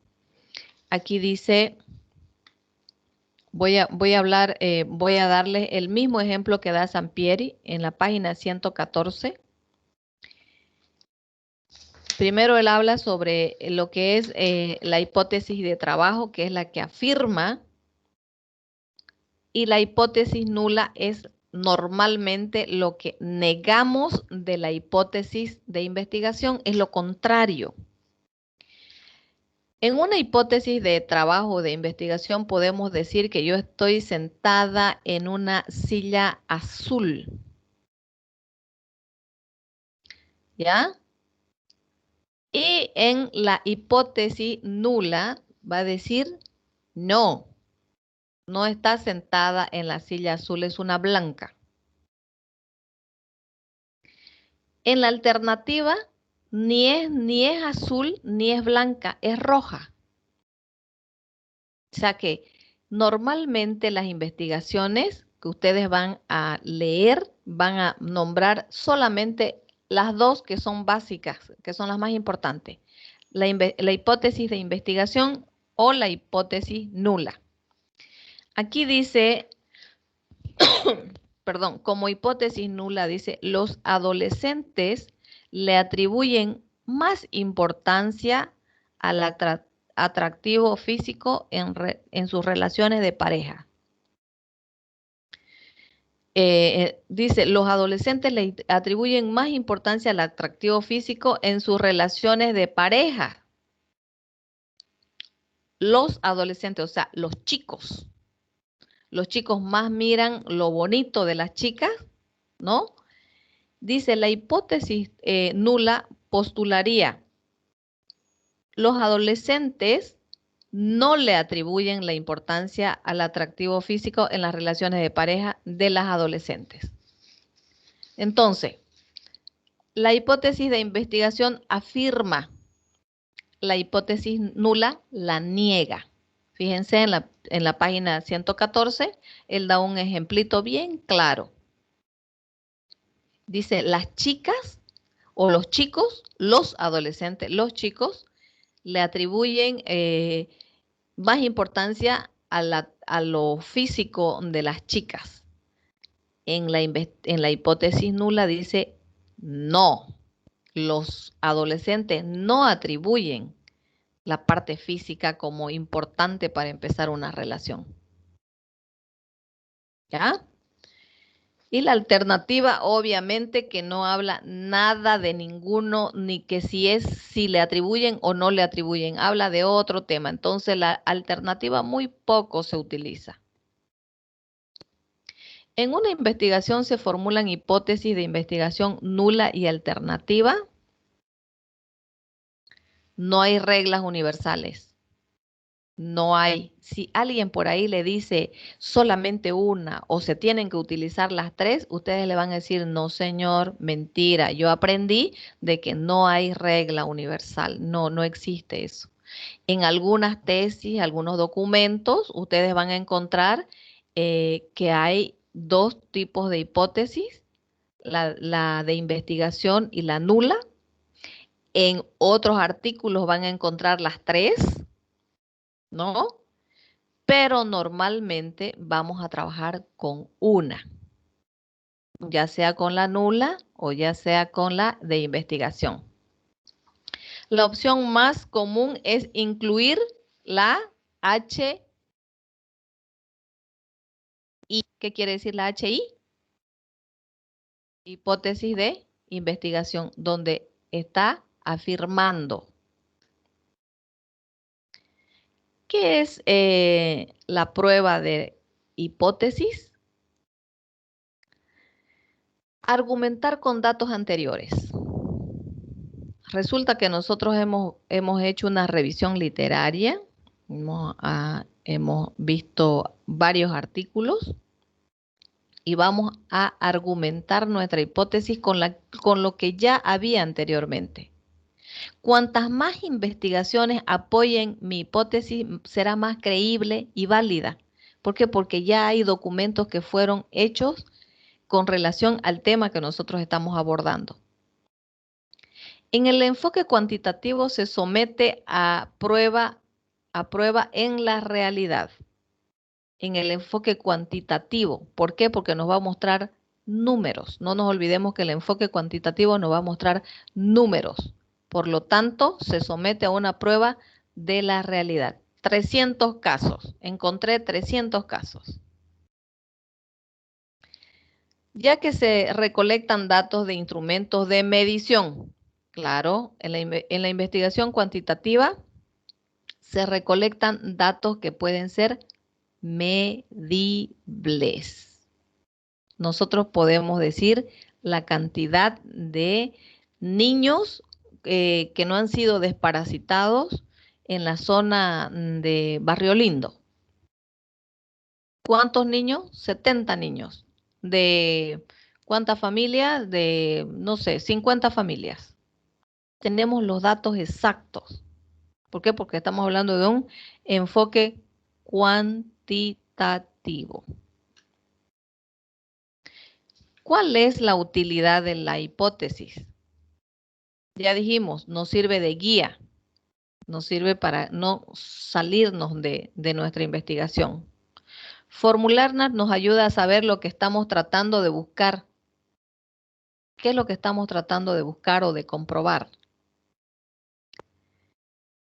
aquí dice, voy a darles el mismo ejemplo que da Sampieri en la página 114. Primero él habla sobre lo que es la hipótesis de trabajo, que es la que afirma, y la hipótesis nula es normalmente lo que negamos de la hipótesis de investigación, es lo contrario. En una hipótesis de trabajo o de investigación podemos decir que yo estoy sentada en una silla azul. ¿Ya? Y en la hipótesis nula va a decir no, no está sentada en la silla azul, es una blanca. En la alternativa ni es azul ni es blanca, es roja. O sea que normalmente las investigaciones que ustedes van a leer van a nombrar solamente las 2 que son básicas, que son las más importantes. La hipótesis de investigación o la hipótesis nula. Aquí dice, perdón, como hipótesis nula dice, los adolescentes le atribuyen más importancia al atractivo físico en sus relaciones de pareja. Dice, los adolescentes le atribuyen más importancia al atractivo físico en sus relaciones de pareja. Los adolescentes, o sea, los chicos. Los chicos más miran lo bonito de las chicas, ¿no? Dice, la hipótesis nula postularía, los adolescentes no le atribuyen la importancia al atractivo físico en las relaciones de pareja de las adolescentes. Entonces, la hipótesis de investigación afirma, la hipótesis nula la niega. Fíjense en la página 114, él da un ejemplito bien claro. Dice, las chicas o los chicos, los adolescentes, los chicos, le atribuyen más importancia a lo físico de las chicas. En la hipótesis nula dice no. Los adolescentes no atribuyen la parte física como importante para empezar una relación. ¿Ya? Y la alternativa, obviamente, que no habla nada de ninguno, ni que si le atribuyen o no le atribuyen, habla de otro tema. Entonces, la alternativa muy poco se utiliza. En una investigación se formulan hipótesis de investigación nula y alternativa. No hay reglas universales. No hay. Si alguien por ahí le dice solamente una o se tienen que utilizar las tres, ustedes le van a decir, no señor, mentira. Yo aprendí de que no hay regla universal. No, no existe eso. En algunas tesis, algunos documentos, ustedes van a encontrar que hay dos tipos de hipótesis, la de investigación y la nula. En otros artículos van a encontrar las tres, ¿no? Pero normalmente vamos a trabajar con una, ya sea con la nula o ya sea con la de investigación. La opción más común es incluir la HI. ¿Qué quiere decir la HI? Hipótesis de investigación, donde está afirmando. ¿Qué es la prueba de hipótesis? Argumentar con datos anteriores. Resulta que nosotros hemos hecho una revisión literaria, hemos visto varios artículos y vamos a argumentar nuestra hipótesis con lo que ya había anteriormente. Cuantas más investigaciones apoyen mi hipótesis, será más creíble y válida. ¿Por qué? Porque ya hay documentos que fueron hechos con relación al tema que nosotros estamos abordando. En el enfoque cuantitativo se somete a prueba en la realidad. En el enfoque cuantitativo, ¿por qué? Porque nos va a mostrar números. No nos olvidemos que el enfoque cuantitativo nos va a mostrar números. Por lo tanto, se somete a una prueba de la realidad. 300 casos. Encontré 300 casos. Ya que se recolectan datos de instrumentos de medición. Claro, en la investigación cuantitativa se recolectan datos que pueden ser medibles. Nosotros podemos decir la cantidad de niños que no han sido desparasitados en la zona de Barrio Lindo. ¿Cuántos niños? 70 niños. ¿De cuántas familias? De, no sé, 50 familias. Tenemos los datos exactos. ¿Por qué? Porque estamos hablando de un enfoque cuantitativo. ¿Cuál es la utilidad de la hipótesis? Ya dijimos, nos sirve de guía, nos sirve para no salirnos de nuestra investigación. Formularlas nos ayuda a saber lo que estamos tratando de buscar. ¿Qué es lo que estamos tratando de buscar o de comprobar?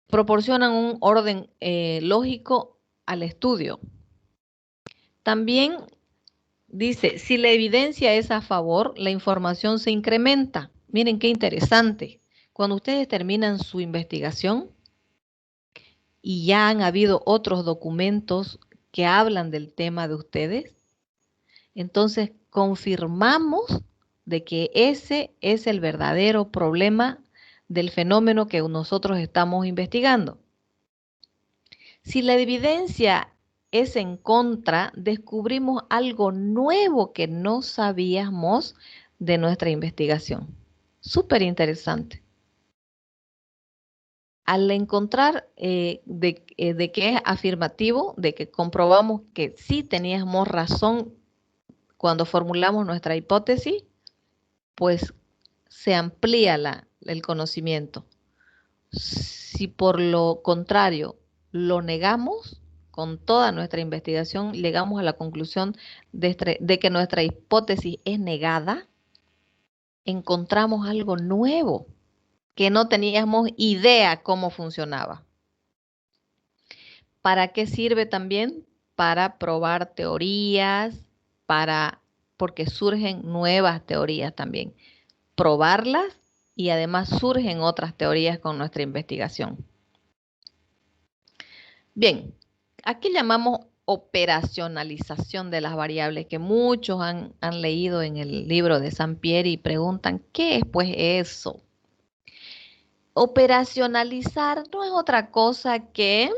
Proporcionan un orden lógico al estudio. También dice, si la evidencia es a favor, la información se incrementa. Miren qué interesante. Cuando ustedes terminan su investigación y ya han habido otros documentos que hablan del tema de ustedes, entonces confirmamos de que ese es el verdadero problema del fenómeno que nosotros estamos investigando. Si la evidencia es en contra, descubrimos algo nuevo que no sabíamos de nuestra investigación. Súper interesante. Al encontrar de que es afirmativo, de que comprobamos que sí teníamos razón cuando formulamos nuestra hipótesis, pues se amplía el conocimiento. Si por lo contrario lo negamos, con toda nuestra investigación llegamos a la conclusión de que nuestra hipótesis es negada, encontramos algo nuevo que no teníamos idea cómo funcionaba. ¿Para qué sirve también? Para probar teorías, porque surgen nuevas teorías también. Probarlas y además surgen otras teorías con nuestra investigación. Bien, aquí llamamos operacionalización de las variables, que muchos han leído en el libro de Sampieri y preguntan, ¿qué es pues eso? Operacionalizar no es otra cosa que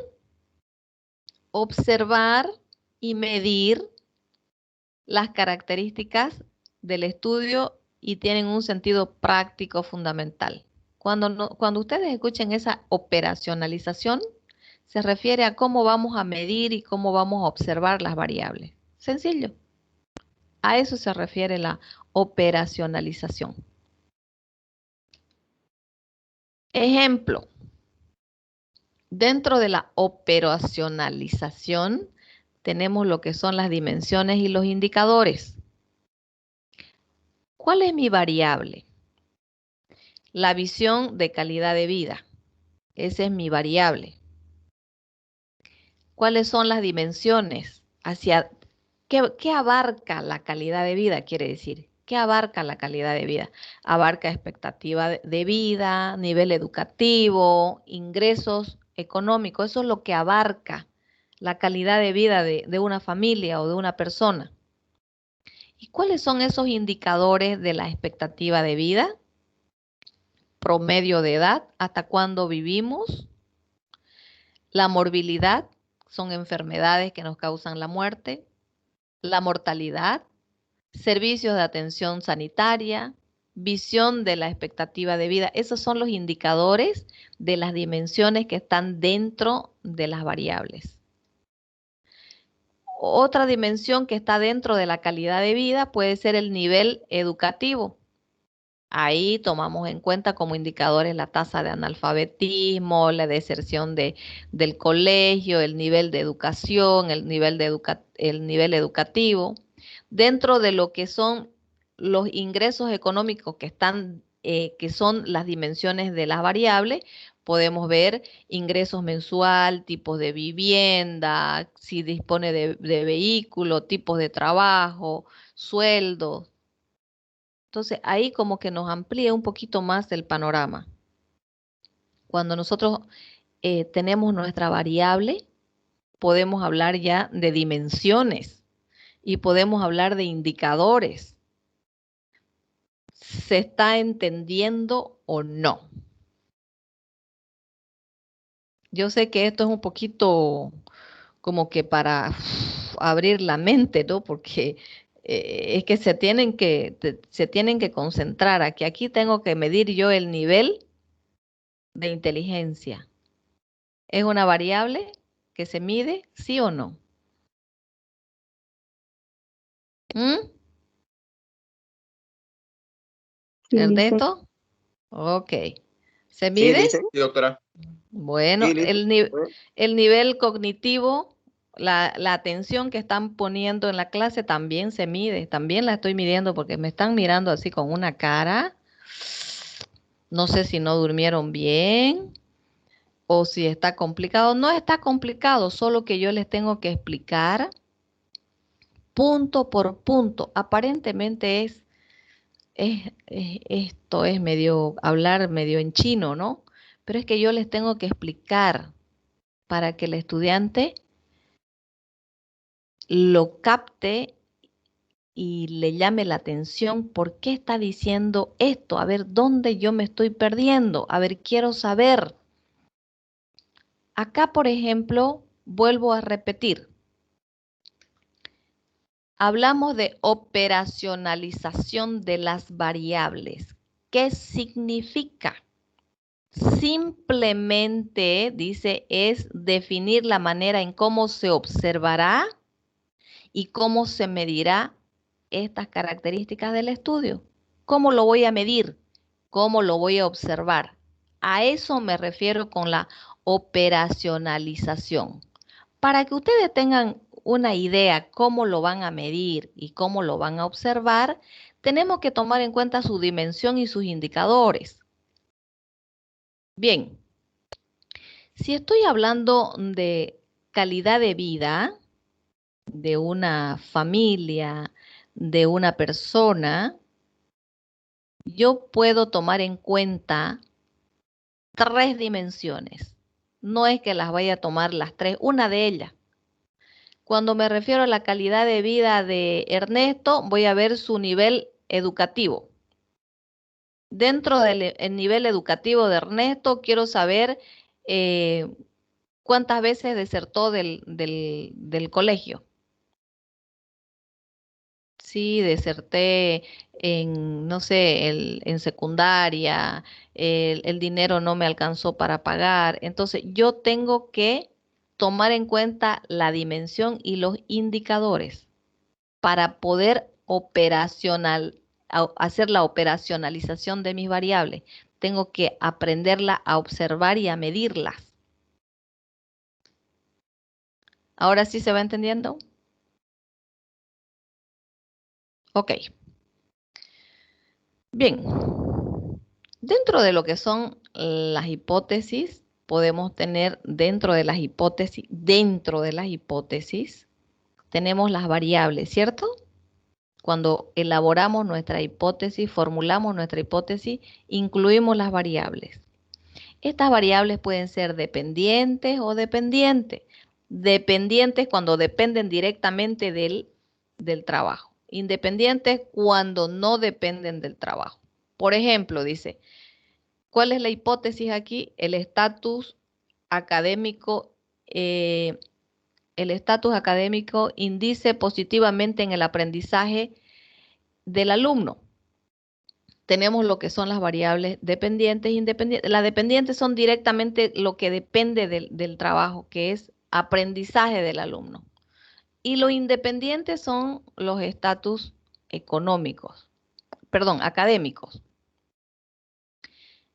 observar y medir las características del estudio y tienen un sentido práctico fundamental. Cuando ustedes escuchen esa operacionalización, se refiere a cómo vamos a medir y cómo vamos a observar las variables. Sencillo. A eso se refiere la operacionalización. Ejemplo. Dentro de la operacionalización tenemos lo que son las dimensiones y los indicadores. ¿Cuál es mi variable? La visión de calidad de vida. Esa es mi variable. ¿Cuáles son las dimensiones? ¿Qué abarca la calidad de vida? Quiere decir, ¿qué abarca la calidad de vida? Abarca expectativa de vida, nivel educativo, ingresos económicos. Eso es lo que abarca la calidad de vida de una familia o de una persona. ¿Y cuáles son esos indicadores de la expectativa de vida? Promedio de edad, hasta cuándo vivimos. La morbilidad, son enfermedades que nos causan la muerte. La mortalidad, servicios de atención sanitaria, visión de la expectativa de vida. Esos son los indicadores de las dimensiones que están dentro de las variables. Otra dimensión que está dentro de la calidad de vida puede ser el nivel educativo. Ahí tomamos en cuenta como indicadores la tasa de analfabetismo, la deserción del colegio, el nivel de educación, el nivel educativo. Dentro de lo que son los ingresos económicos que son las dimensiones de las variables, podemos ver ingresos mensual, tipos de vivienda, si dispone de vehículo, tipos de trabajo, sueldos. Entonces, ahí como que nos amplía un poquito más el panorama. Cuando nosotros tenemos nuestra variable, podemos hablar ya de dimensiones y podemos hablar de indicadores. ¿Se está entendiendo o no? Yo sé que esto es un poquito como que para abrir la mente, ¿no? Porque es que se tienen que concentrar. Aquí tengo que medir yo el nivel de inteligencia. ¿Es una variable que se mide, sí o no? ¿Ernesto? Ok. ¿Se mide? Sí, doctora. Bueno, Sí, el nivel cognitivo, la atención que están poniendo en la clase también se mide. También la estoy midiendo porque me están mirando así con una cara. No sé si no durmieron bien o si está complicado. No está complicado, solo que yo les tengo que explicar punto por punto. Aparentemente esto es hablar medio en chino, ¿no? Pero es que yo les tengo que explicar para que el estudiante lo capte y le llame la atención por qué está diciendo esto, a ver dónde yo me estoy perdiendo, a ver, quiero saber. Acá, por ejemplo, vuelvo a repetir. Hablamos de operacionalización de las variables. ¿Qué significa? Simplemente, dice, es definir la manera en cómo se observará y cómo se medirá estas características del estudio. ¿Cómo lo voy a medir? ¿Cómo lo voy a observar? A eso me refiero con la operacionalización. Para que ustedes tengan una idea cómo lo van a medir y cómo lo van a observar, tenemos que tomar en cuenta su dimensión y sus indicadores. Bien, si estoy hablando de calidad de vida de una familia, de una persona, yo puedo tomar en cuenta 3 dimensiones. No es que las vaya a tomar las 3, una de ellas. Cuando me refiero a la calidad de vida de Ernesto, voy a ver su nivel educativo. Dentro del nivel educativo de Ernesto, quiero saber cuántas veces desertó del colegio. Sí, deserté en, no sé, en secundaria, el dinero no me alcanzó para pagar. Entonces, yo tengo que tomar en cuenta la dimensión y los indicadores para poder hacer la operacionalización de mis variables. Tengo que aprenderla a observar y a medirlas. ¿Ahora sí se va entendiendo? Ok. Bien. Dentro de lo que son las hipótesis, podemos tener dentro de las hipótesis, tenemos las variables, ¿cierto? Cuando elaboramos nuestra hipótesis, formulamos nuestra hipótesis, incluimos las variables. Estas variables pueden ser dependientes o dependientes. Dependientes cuando dependen directamente del trabajo. Independientes cuando no dependen del trabajo. Por ejemplo, dice, ¿cuál es la hipótesis aquí? El estatus académico indice positivamente en el aprendizaje del alumno. Tenemos lo que son las variables dependientes e independientes. Las dependientes son directamente lo que depende del trabajo, que es aprendizaje del alumno. Y los independientes son los estatus académicos.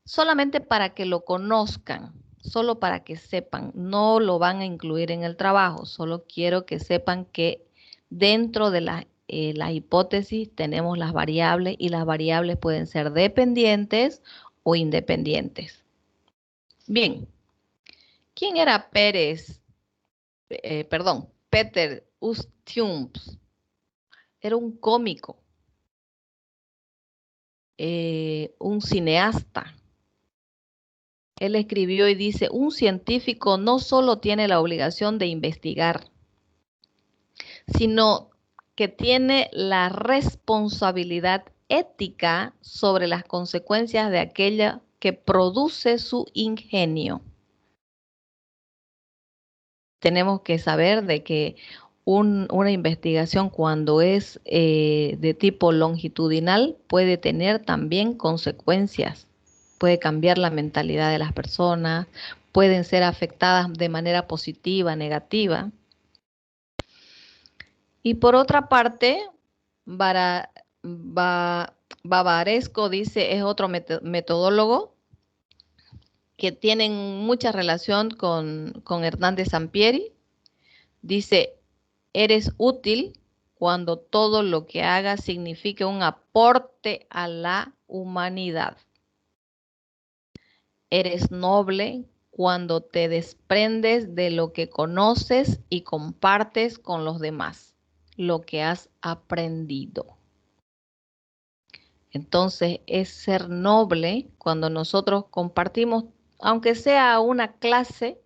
Solamente para que lo conozcan, solo para que sepan, no lo van a incluir en el trabajo, solo quiero que sepan que dentro de la hipótesis tenemos las variables y las variables pueden ser dependientes o independientes. Bien, ¿quién era Peter Ustiums? Era un cómico, un cineasta. Él escribió y dice, un científico no solo tiene la obligación de investigar, sino que tiene la responsabilidad ética sobre las consecuencias de aquella que produce su ingenio. Tenemos que saber de que una investigación cuando es de tipo longitudinal puede tener también consecuencias. Puede cambiar la mentalidad de las personas, pueden ser afectadas de manera positiva, negativa. Y por otra parte, Bavaresco dice, es otro metodólogo que tienen mucha relación con Hernández Sampieri. Dice, eres útil cuando todo lo que hagas signifique un aporte a la humanidad. Eres noble cuando te desprendes de lo que conoces y compartes con los demás lo que has aprendido. Entonces, es ser noble cuando nosotros compartimos, aunque sea una clase,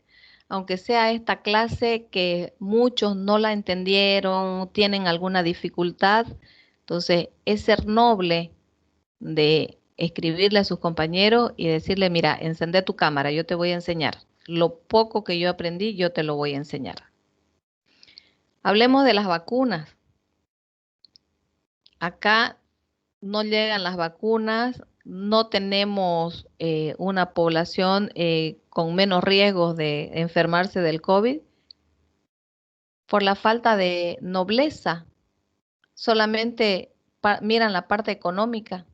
aunque sea esta clase que muchos no la entendieron, tienen alguna dificultad. Entonces, es ser noble de escribirle a sus compañeros y decirle, mira, encende tu cámara, yo te voy a enseñar. Lo poco que yo aprendí, yo te lo voy a enseñar. Hablemos de las vacunas. Acá no llegan las vacunas, no tenemos una población con menos riesgos de enfermarse del COVID por la falta de nobleza. Solamente miran la parte económica.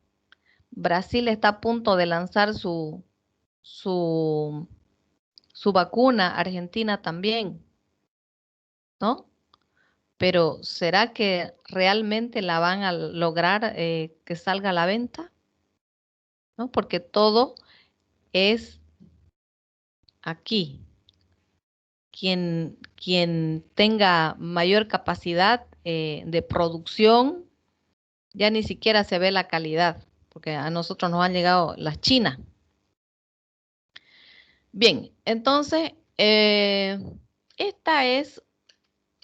Brasil está a punto de lanzar su vacuna, Argentina también. ¿no? Pero ¿será que realmente la van a lograr que salga a la venta? ¿No? Porque todo es aquí. Quien tenga mayor capacidad de producción, ya ni siquiera se ve la calidad, porque a nosotros nos han llegado las chinas. Bien, entonces, esta es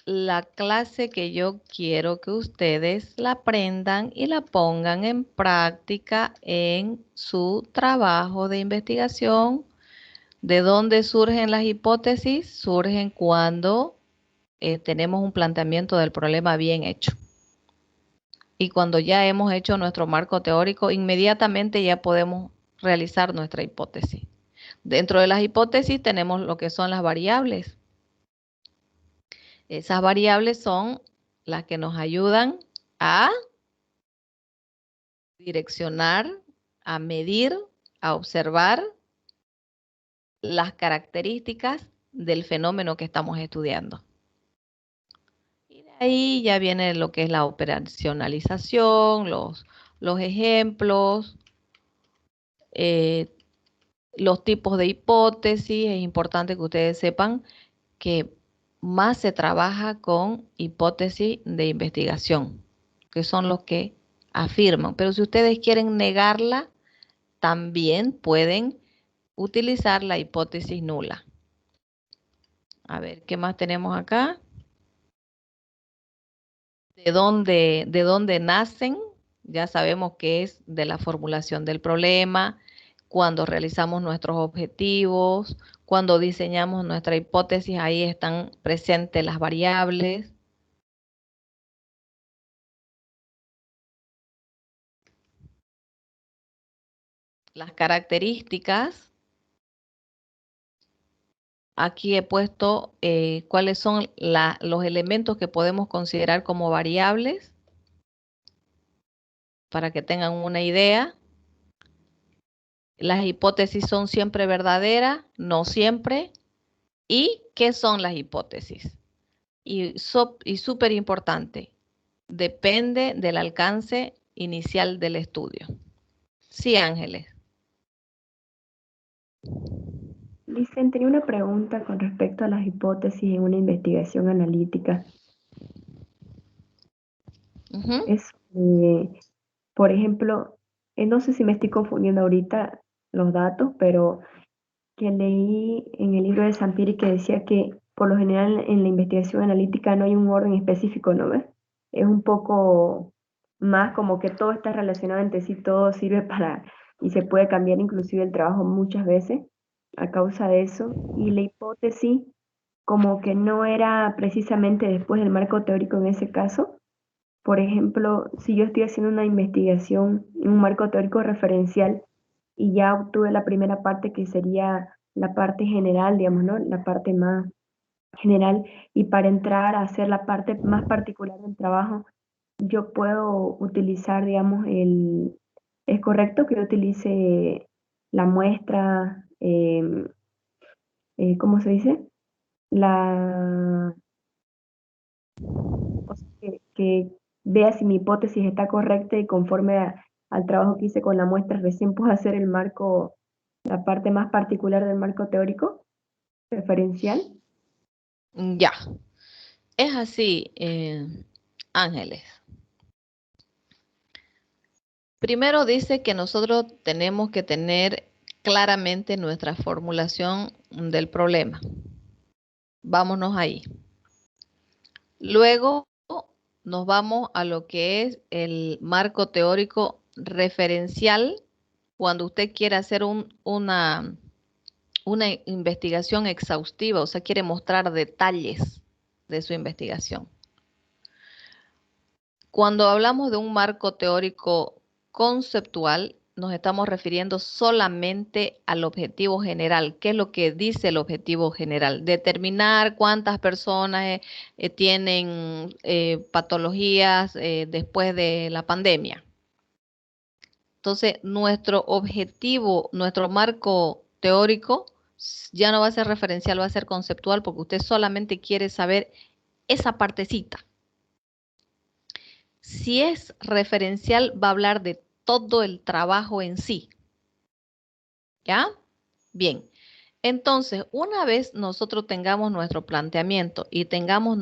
la clase que yo quiero que ustedes la aprendan y la pongan en práctica en su trabajo de investigación. ¿De dónde surgen las hipótesis? Surgen cuando tenemos un planteamiento del problema bien hecho. Y cuando ya hemos hecho nuestro marco teórico, inmediatamente ya podemos realizar nuestra hipótesis. Dentro de las hipótesis tenemos lo que son las variables. Esas variables son las que nos ayudan a direccionar, a medir, a observar las características del fenómeno que estamos estudiando. Y de ahí ya viene lo que es la operacionalización, los ejemplos, los tipos de hipótesis. Es importante que ustedes sepan que más se trabaja con hipótesis de investigación, que son los que afirman. Pero si ustedes quieren negarla, también pueden utilizar la hipótesis nula. A ver, ¿qué más tenemos acá? ¿De dónde nacen? Ya sabemos que es de la formulación del problema, cuando realizamos nuestros objetivos, cuando diseñamos nuestra hipótesis, ahí están presentes las variables. Las características. Aquí he puesto cuáles son los elementos que podemos considerar como variables para que tengan una idea. Las hipótesis son siempre verdaderas, no siempre. ¿Y qué son las hipótesis? Y súper importante, depende del alcance inicial del estudio. Sí, Ángeles. Licen, tenía una pregunta con respecto a las hipótesis en una investigación analítica. Es, por ejemplo, no sé si me estoy confundiendo ahorita los datos, pero que leí en el libro de Sampiri que decía que por lo general en la investigación analítica no hay un orden específico, ¿no ves? Es un poco más como que todo está relacionado entre sí, todo sirve para, y se puede cambiar inclusive el trabajo muchas veces a causa de eso. Y la hipótesis como que no era precisamente después del marco teórico en ese caso. Por ejemplo, si yo estoy haciendo una investigación en un marco teórico referencial y ya obtuve la primera parte que sería la parte general, digamos, ¿no? La parte más general, y para entrar a hacer la parte más particular del trabajo, yo puedo utilizar, digamos, es correcto que yo utilice la muestra, ¿cómo se dice? O sea, que vea si mi hipótesis está correcta y conforme al trabajo que hice con la muestra, recién puedo hacer el marco, la parte más particular del marco teórico referencial. Ya, es así, Ángeles. Primero dice que nosotros tenemos que tener claramente nuestra formulación del problema. Vámonos ahí. Luego nos vamos a lo que es el marco teórico referencial cuando usted quiere hacer una investigación exhaustiva, o sea, quiere mostrar detalles de su investigación. Cuando hablamos de un marco teórico conceptual, nos estamos refiriendo solamente al objetivo general. ¿Qué es lo que dice el objetivo general? Determinar cuántas personas tienen patologías después de la pandemia. Entonces, nuestro objetivo, nuestro marco teórico ya no va a ser referencial, va a ser conceptual, porque usted solamente quiere saber esa partecita. Si es referencial, va a hablar de todo el trabajo en sí. ¿Ya? Bien. Entonces, una vez nosotros tengamos nuestro planteamiento y tengamos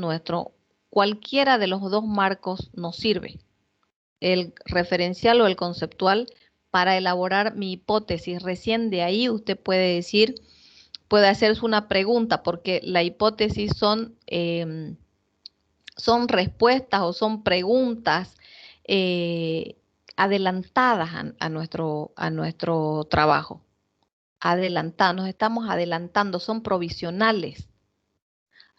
cualquiera de los dos marcos nos sirve, el referencial o el conceptual, para elaborar mi hipótesis. Recién de ahí usted puede decir, puede hacerse una pregunta, porque la hipótesis son respuestas o son preguntas adelantadas a nuestro trabajo. Adelantadas, nos estamos adelantando, son provisionales.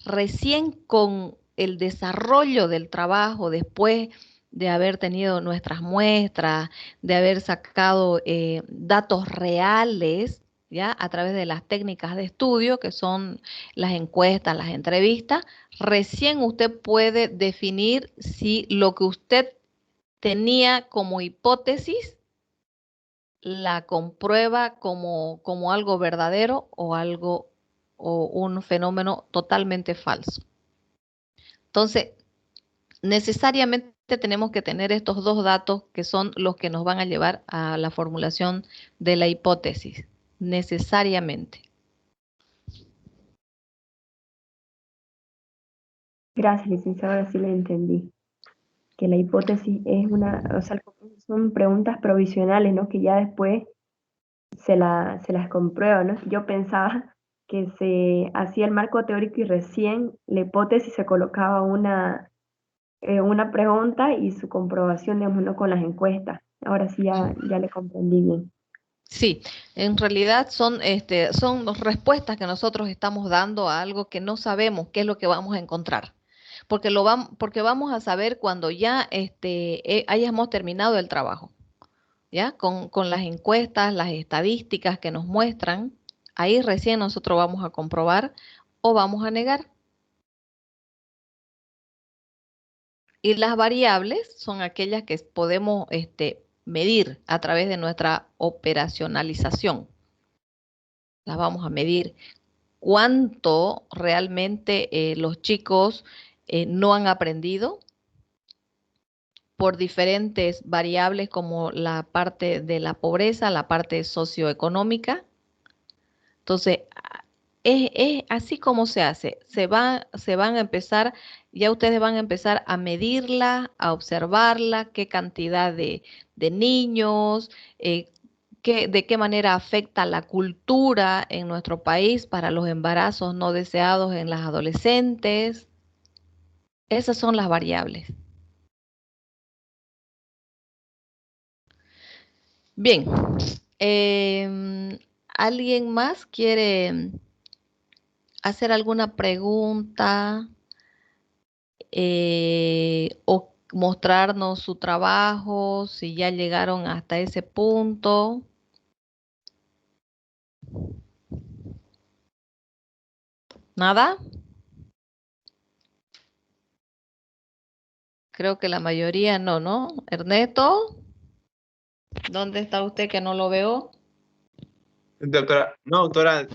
Recién con el desarrollo del trabajo, después de haber tenido nuestras muestras, de haber sacado datos reales, ¿ya? A través de las técnicas de estudio, que son las encuestas, las entrevistas, recién usted puede definir si lo que usted tenía como hipótesis la comprueba como algo verdadero o un fenómeno totalmente falso. Entonces, necesariamente tenemos que tener estos dos datos que son los que nos van a llevar a la formulación de la hipótesis. Necesariamente. Gracias, licenciada, ahora sí le entendí. Que la hipótesis es o sea, son preguntas provisionales, ¿no? Que ya después se las comprueba, ¿no? Yo pensaba que se hacía el marco teórico y recién la hipótesis se colocaba una pregunta y su comprobación, digamos, ¿no? Con las encuestas. Ahora sí ya le comprendí bien. Sí, en realidad son respuestas que nosotros estamos dando a algo que no sabemos qué es lo que vamos a encontrar. Porque vamos a saber cuando ya hayamos terminado el trabajo, ¿ya? Con las encuestas, las estadísticas que nos muestran, ahí recién nosotros vamos a comprobar o vamos a negar. Y las variables son aquellas que podemos medir a través de nuestra operacionalización. Las vamos a medir. ¿Cuánto realmente los chicos no han aprendido? Por diferentes variables como la parte de la pobreza, la parte socioeconómica. Entonces, es así como se hace. Se van a empezar, ya ustedes van a empezar a medirla, a observarla, qué cantidad de niños, de qué manera afecta la cultura en nuestro país para los embarazos no deseados en las adolescentes. Esas son las variables. Bien, ¿alguien más quiere hacer alguna pregunta o mostrarnos su trabajo, si ya llegaron hasta ese punto? ¿Nada? Creo que la mayoría no, ¿no? Ernesto, ¿dónde está usted que no lo veo? Doctora, no, doctora,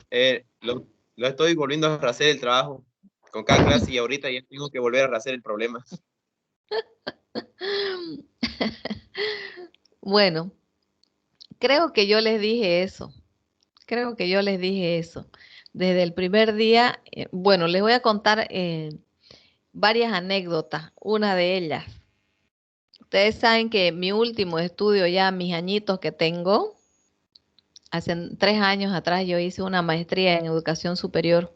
lo estoy volviendo a hacer el trabajo con cada clase y ahorita ya tengo que volver a hacer el problema. Bueno, creo que yo les dije eso. Creo que yo les dije eso. Desde el primer día, bueno, les voy a contar varias anécdotas. Una de ellas. Ustedes saben que mi último estudio, ya mis añitos que tengo, hace 3 años atrás yo hice una maestría en educación superior.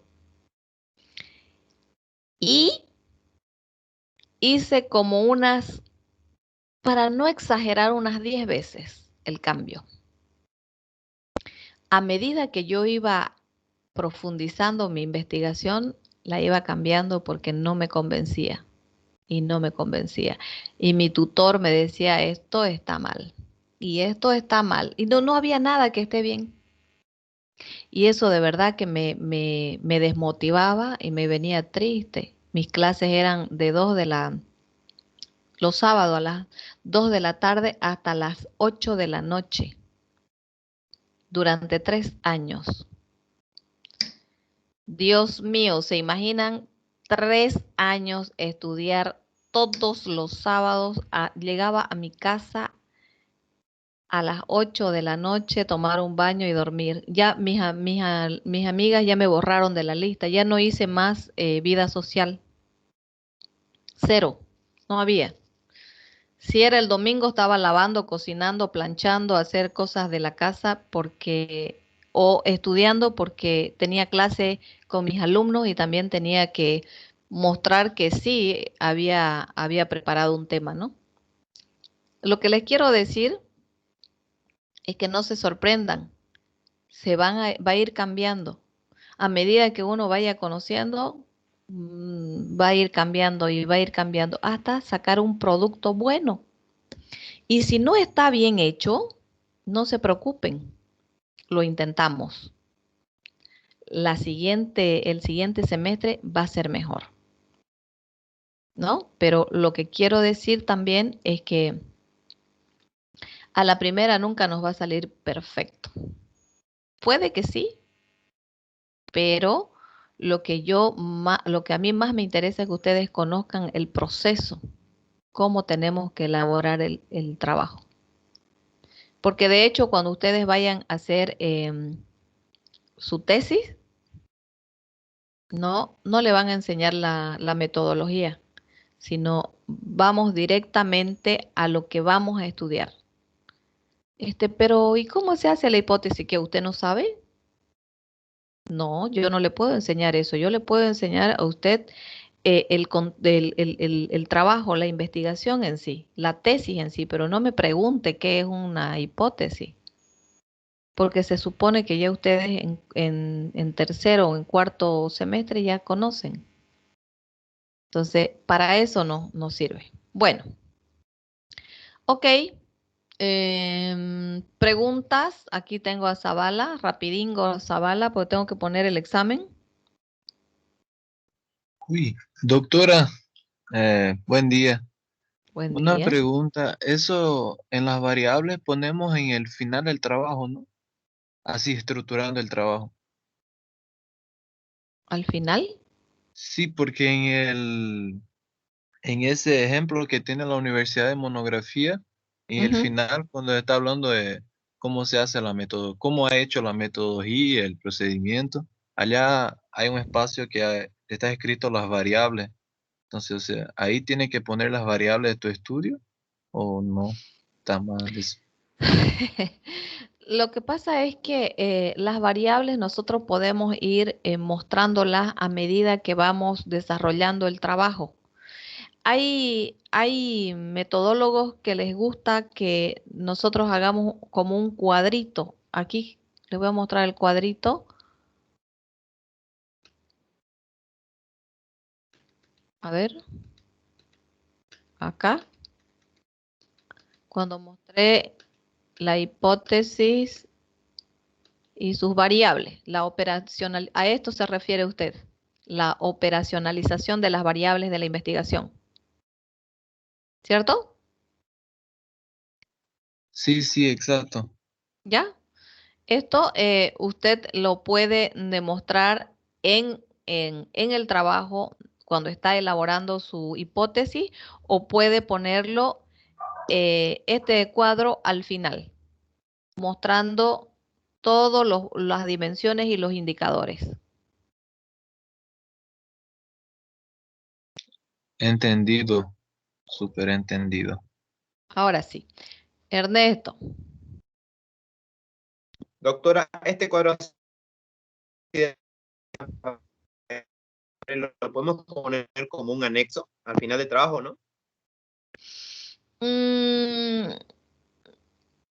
Y hice como para no exagerar, unas 10 veces el cambio. A medida que yo iba profundizando mi investigación, la iba cambiando porque no me convencía. Y no me convencía. Y mi tutor me decía, esto está mal. Y esto está mal. Y no había nada que esté bien. Y eso de verdad que me desmotivaba y me venía triste. Mis clases eran los sábados a las 2 de la tarde hasta las 8 de la noche. Durante 3 años. Dios mío, ¿se imaginan 3 años estudiar todos los sábados. Llegaba a mi casa a las 8 de la noche, tomar un baño y dormir. Ya mis amigas ya me borraron de la lista. Ya no hice más vida social. 0. No había. Si era el domingo, estaba lavando, cocinando, planchando, hacer cosas de la casa o estudiando porque tenía clase con mis alumnos y también tenía que mostrar que sí había preparado un tema, ¿no? Lo que les quiero decir es que no se sorprendan, va a ir cambiando. A medida que uno vaya conociendo, va a ir cambiando y va a ir cambiando hasta sacar un producto bueno. Y si no está bien hecho, no se preocupen, lo intentamos. El siguiente semestre va a ser mejor, ¿no? Pero lo que quiero decir también es que a la primera nunca nos va a salir perfecto. Puede que sí, pero lo que a mí más me interesa es que ustedes conozcan el proceso, cómo tenemos que elaborar el trabajo. Porque de hecho, cuando ustedes vayan a hacer su tesis, no le van a enseñar la metodología, sino vamos directamente a lo que vamos a estudiar. Pero ¿y cómo se hace la hipótesis que usted no sabe? No, yo no le puedo enseñar eso. Yo le puedo enseñar a usted el trabajo, la investigación en sí, la tesis en sí, pero no me pregunte qué es una hipótesis, porque se supone que ya ustedes en tercero o en cuarto semestre ya conocen. Entonces, para eso no sirve. Bueno, ok. Preguntas. Aquí tengo a Zavala, rapidingo Zavala, porque tengo que poner el examen. Uy, doctora, buen día. Buen Una día. pregunta, eso en las variables ponemos en el final del trabajo, ¿no? Así estructurando el trabajo. Al final. Sí, porque en ese ejemplo que tiene la Universidad de Monografía, en el Ujú. final, cuando está hablando de cómo se hace la método, cómo ha hecho la metodología, el procedimiento, allá hay un espacio que está escrito las variables. Entonces, o sea, ahí tiene que poner las variables de tu estudio o no. Está mal eso. Lo que pasa es que las variables nosotros podemos ir mostrándolas a medida que vamos desarrollando el trabajo. Hay metodólogos que les gusta que nosotros hagamos como un cuadrito. Aquí les voy a mostrar el cuadrito. A ver, acá. Cuando mostré la hipótesis y sus variables, a esto se refiere usted, la operacionalización de las variables de la investigación. ¿Cierto? Sí, sí, exacto. ¿Ya? Esto usted lo puede demostrar en el trabajo cuando está elaborando su hipótesis o puede ponerlo este cuadro al final, mostrando todas las dimensiones y los indicadores. Entendido. Súper entendido. Ahora sí. Ernesto, Doctora, este cuadro lo podemos poner como un anexo al final del trabajo, ¿no?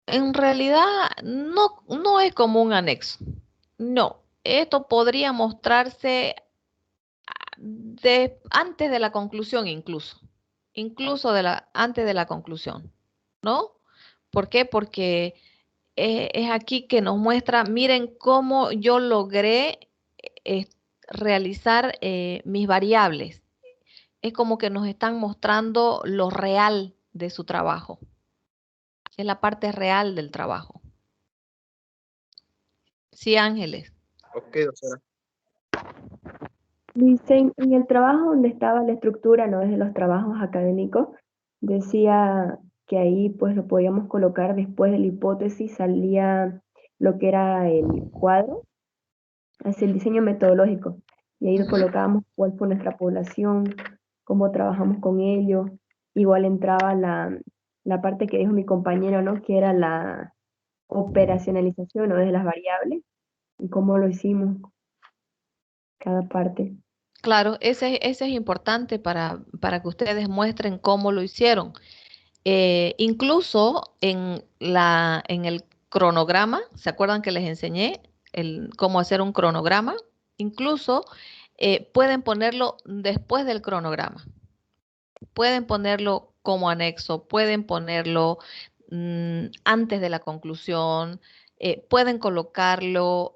en realidad no es como un anexo. No, esto podría mostrarse antes de la conclusión incluso antes de la conclusión, ¿no? ¿Por qué? Porque es aquí que nos muestra, miren cómo yo logré eh, realizar mis variables. Es como que nos están mostrando lo real de su trabajo. Es la parte real del trabajo. Sí, Ángeles. Ok, doctora. Dice, en el trabajo donde estaba la estructura, no desde los trabajos académicos, decía que ahí pues lo podíamos colocar después de la hipótesis, salía lo que era el cuadro, hacia el diseño metodológico. Y ahí Ujú. colocábamos cuál fue nuestra población, cómo trabajamos con ellos. Igual entraba la parte que dijo mi compañero, ¿no? Que era la operacionalización, ¿no? De las variables y cómo lo hicimos cada parte. Claro, ese es importante para que ustedes muestren cómo lo hicieron. Incluso en el cronograma, ¿se acuerdan que les enseñé cómo hacer un cronograma? Incluso pueden ponerlo después del cronograma. Pueden ponerlo como anexo, pueden ponerlo antes de la conclusión, pueden colocarlo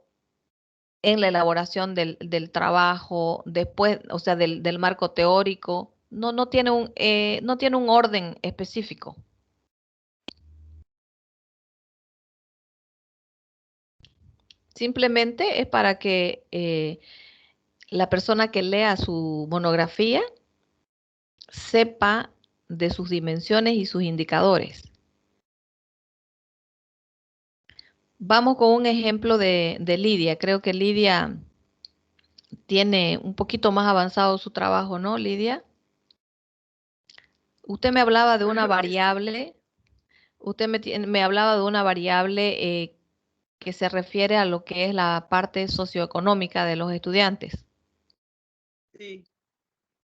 en la elaboración del trabajo, después, o sea, del marco teórico. No tiene no tiene un orden específico. Simplemente es para que la persona que lea su monografía sepa de sus dimensiones y sus indicadores. Vamos con un ejemplo de Lidia. Creo que Lidia tiene un poquito más avanzado su trabajo, ¿no, Lidia? Usted me hablaba de una variable, me hablaba de una variable que se refiere a lo que es la parte socioeconómica de los estudiantes. Sí.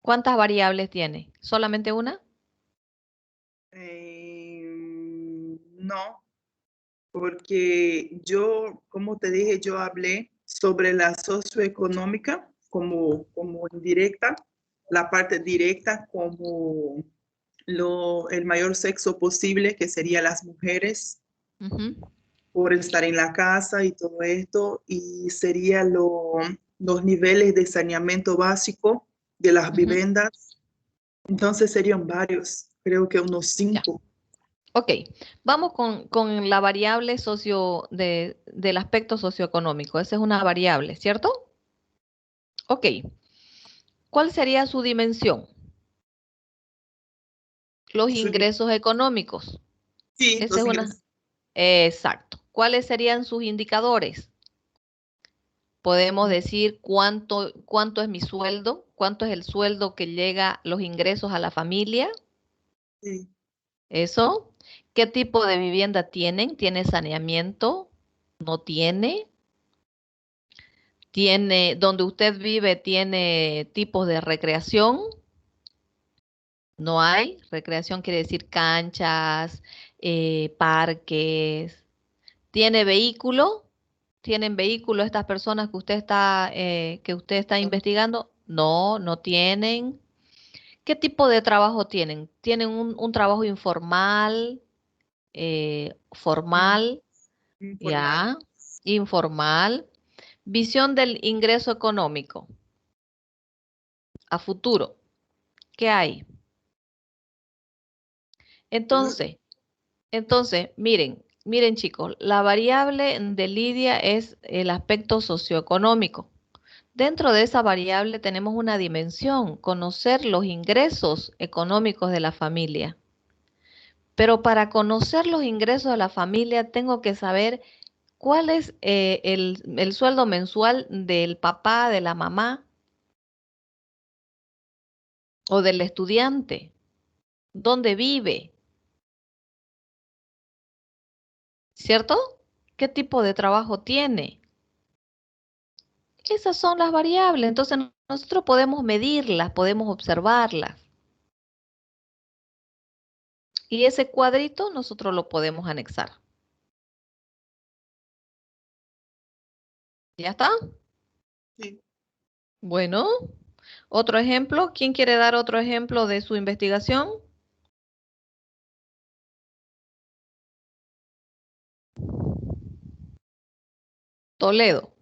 ¿Cuántas variables tiene? ¿Solamente una? No, porque yo, como te dije, yo hablé sobre la socioeconómica como indirecta, la parte directa como el mayor sexo posible, que sería las mujeres, Ujú. por estar en la casa y todo esto, y sería los niveles de saneamiento básico de las Ujú. viviendas. Entonces serían varios, creo que unos Ya. 5. Ok, vamos con la variable del aspecto socioeconómico. Esa es una variable, ¿cierto? Ok, ¿cuál sería su dimensión? Los ingresos económicos. Sí, Esa los es una. ingresos. Exacto. ¿Cuáles serían sus indicadores? Podemos decir cuánto es mi sueldo, cuánto es el sueldo que llega los ingresos a la familia. Sí. Eso. ¿Qué tipo de vivienda tienen? ¿Tiene saneamiento? ¿No tiene? Donde usted vive, tiene tipos de recreación? No hay. Recreación quiere decir canchas, parques. ¿Tiene vehículo? ¿Tienen vehículo estas personas que usted está investigando? No, no tienen. ¿Qué tipo de trabajo tienen? ¿Tienen un trabajo informal, formal, Informal. ya, informal? Visión del ingreso económico a futuro. ¿Qué hay? Entonces, miren chicos, la variable de Lidia es el aspecto socioeconómico. Dentro de esa variable tenemos una dimensión, conocer los ingresos económicos de la familia. Pero para conocer los ingresos de la familia tengo que saber cuál es el sueldo mensual del papá, de la mamá o del estudiante, dónde vive, ¿cierto? ¿Qué tipo de trabajo tiene? Esas son las variables, entonces nosotros podemos medirlas, podemos observarlas. Y ese cuadrito nosotros lo podemos anexar. ¿Ya está? Sí. Bueno, otro ejemplo. ¿Quién quiere dar otro ejemplo de su investigación? Toledo.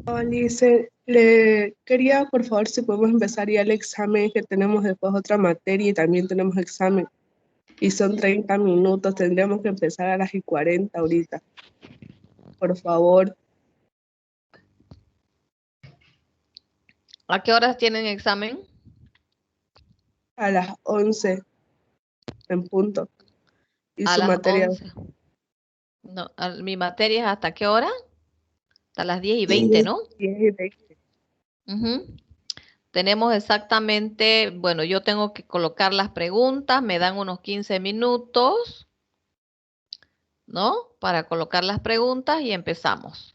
Alice, le quería, por favor, si podemos empezar ya el examen que tenemos después otra materia y también tenemos examen. Y son 30 minutos, tendríamos que empezar a las 40 ahorita. Por favor. ¿A qué horas tienen examen? A las 11 en punto. Y A su las materia 11. No, mi materia es ¿hasta qué hora? Hasta las 10:20, ¿no? 10:20. Ujú. Tenemos exactamente, bueno, yo tengo que colocar las preguntas, me dan unos 15 minutos, ¿no? Para colocar las preguntas y empezamos.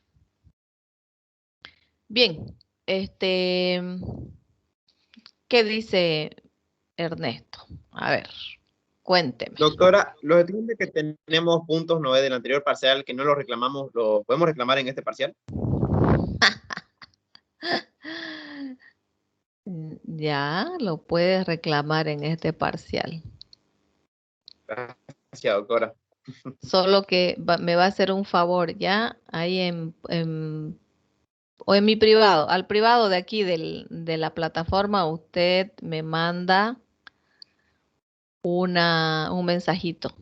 Bien, ¿qué dice Ernesto? A ver, cuénteme. Doctora, los estudiantes que tenemos puntos 9 del anterior parcial que no los reclamamos, ¿lo podemos reclamar en este parcial? Ya, lo puedes reclamar en este parcial. Gracias, doctora. Solo que me va a hacer un favor, ¿ya? Ahí o en mi privado, al privado de aquí de la plataforma, usted me manda un mensajito.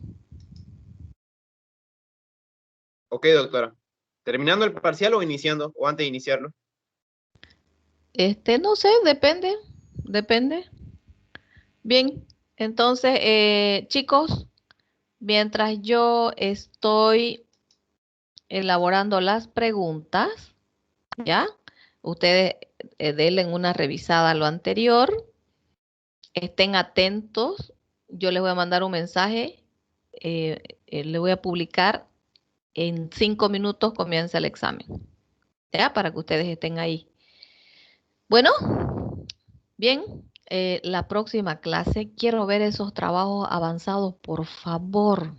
Ok, doctora. ¿Terminando el parcial o iniciando? ¿O antes de iniciarlo? No sé, depende. Bien, entonces, chicos, mientras yo estoy elaborando las preguntas, ¿ya? Ustedes denle una revisada a lo anterior, estén atentos, yo les voy a mandar un mensaje, le voy a publicar, en 5 minutos comienza el examen, ¿ya? Para que ustedes estén ahí. Bueno, bien, la próxima clase quiero ver esos trabajos avanzados, por favor.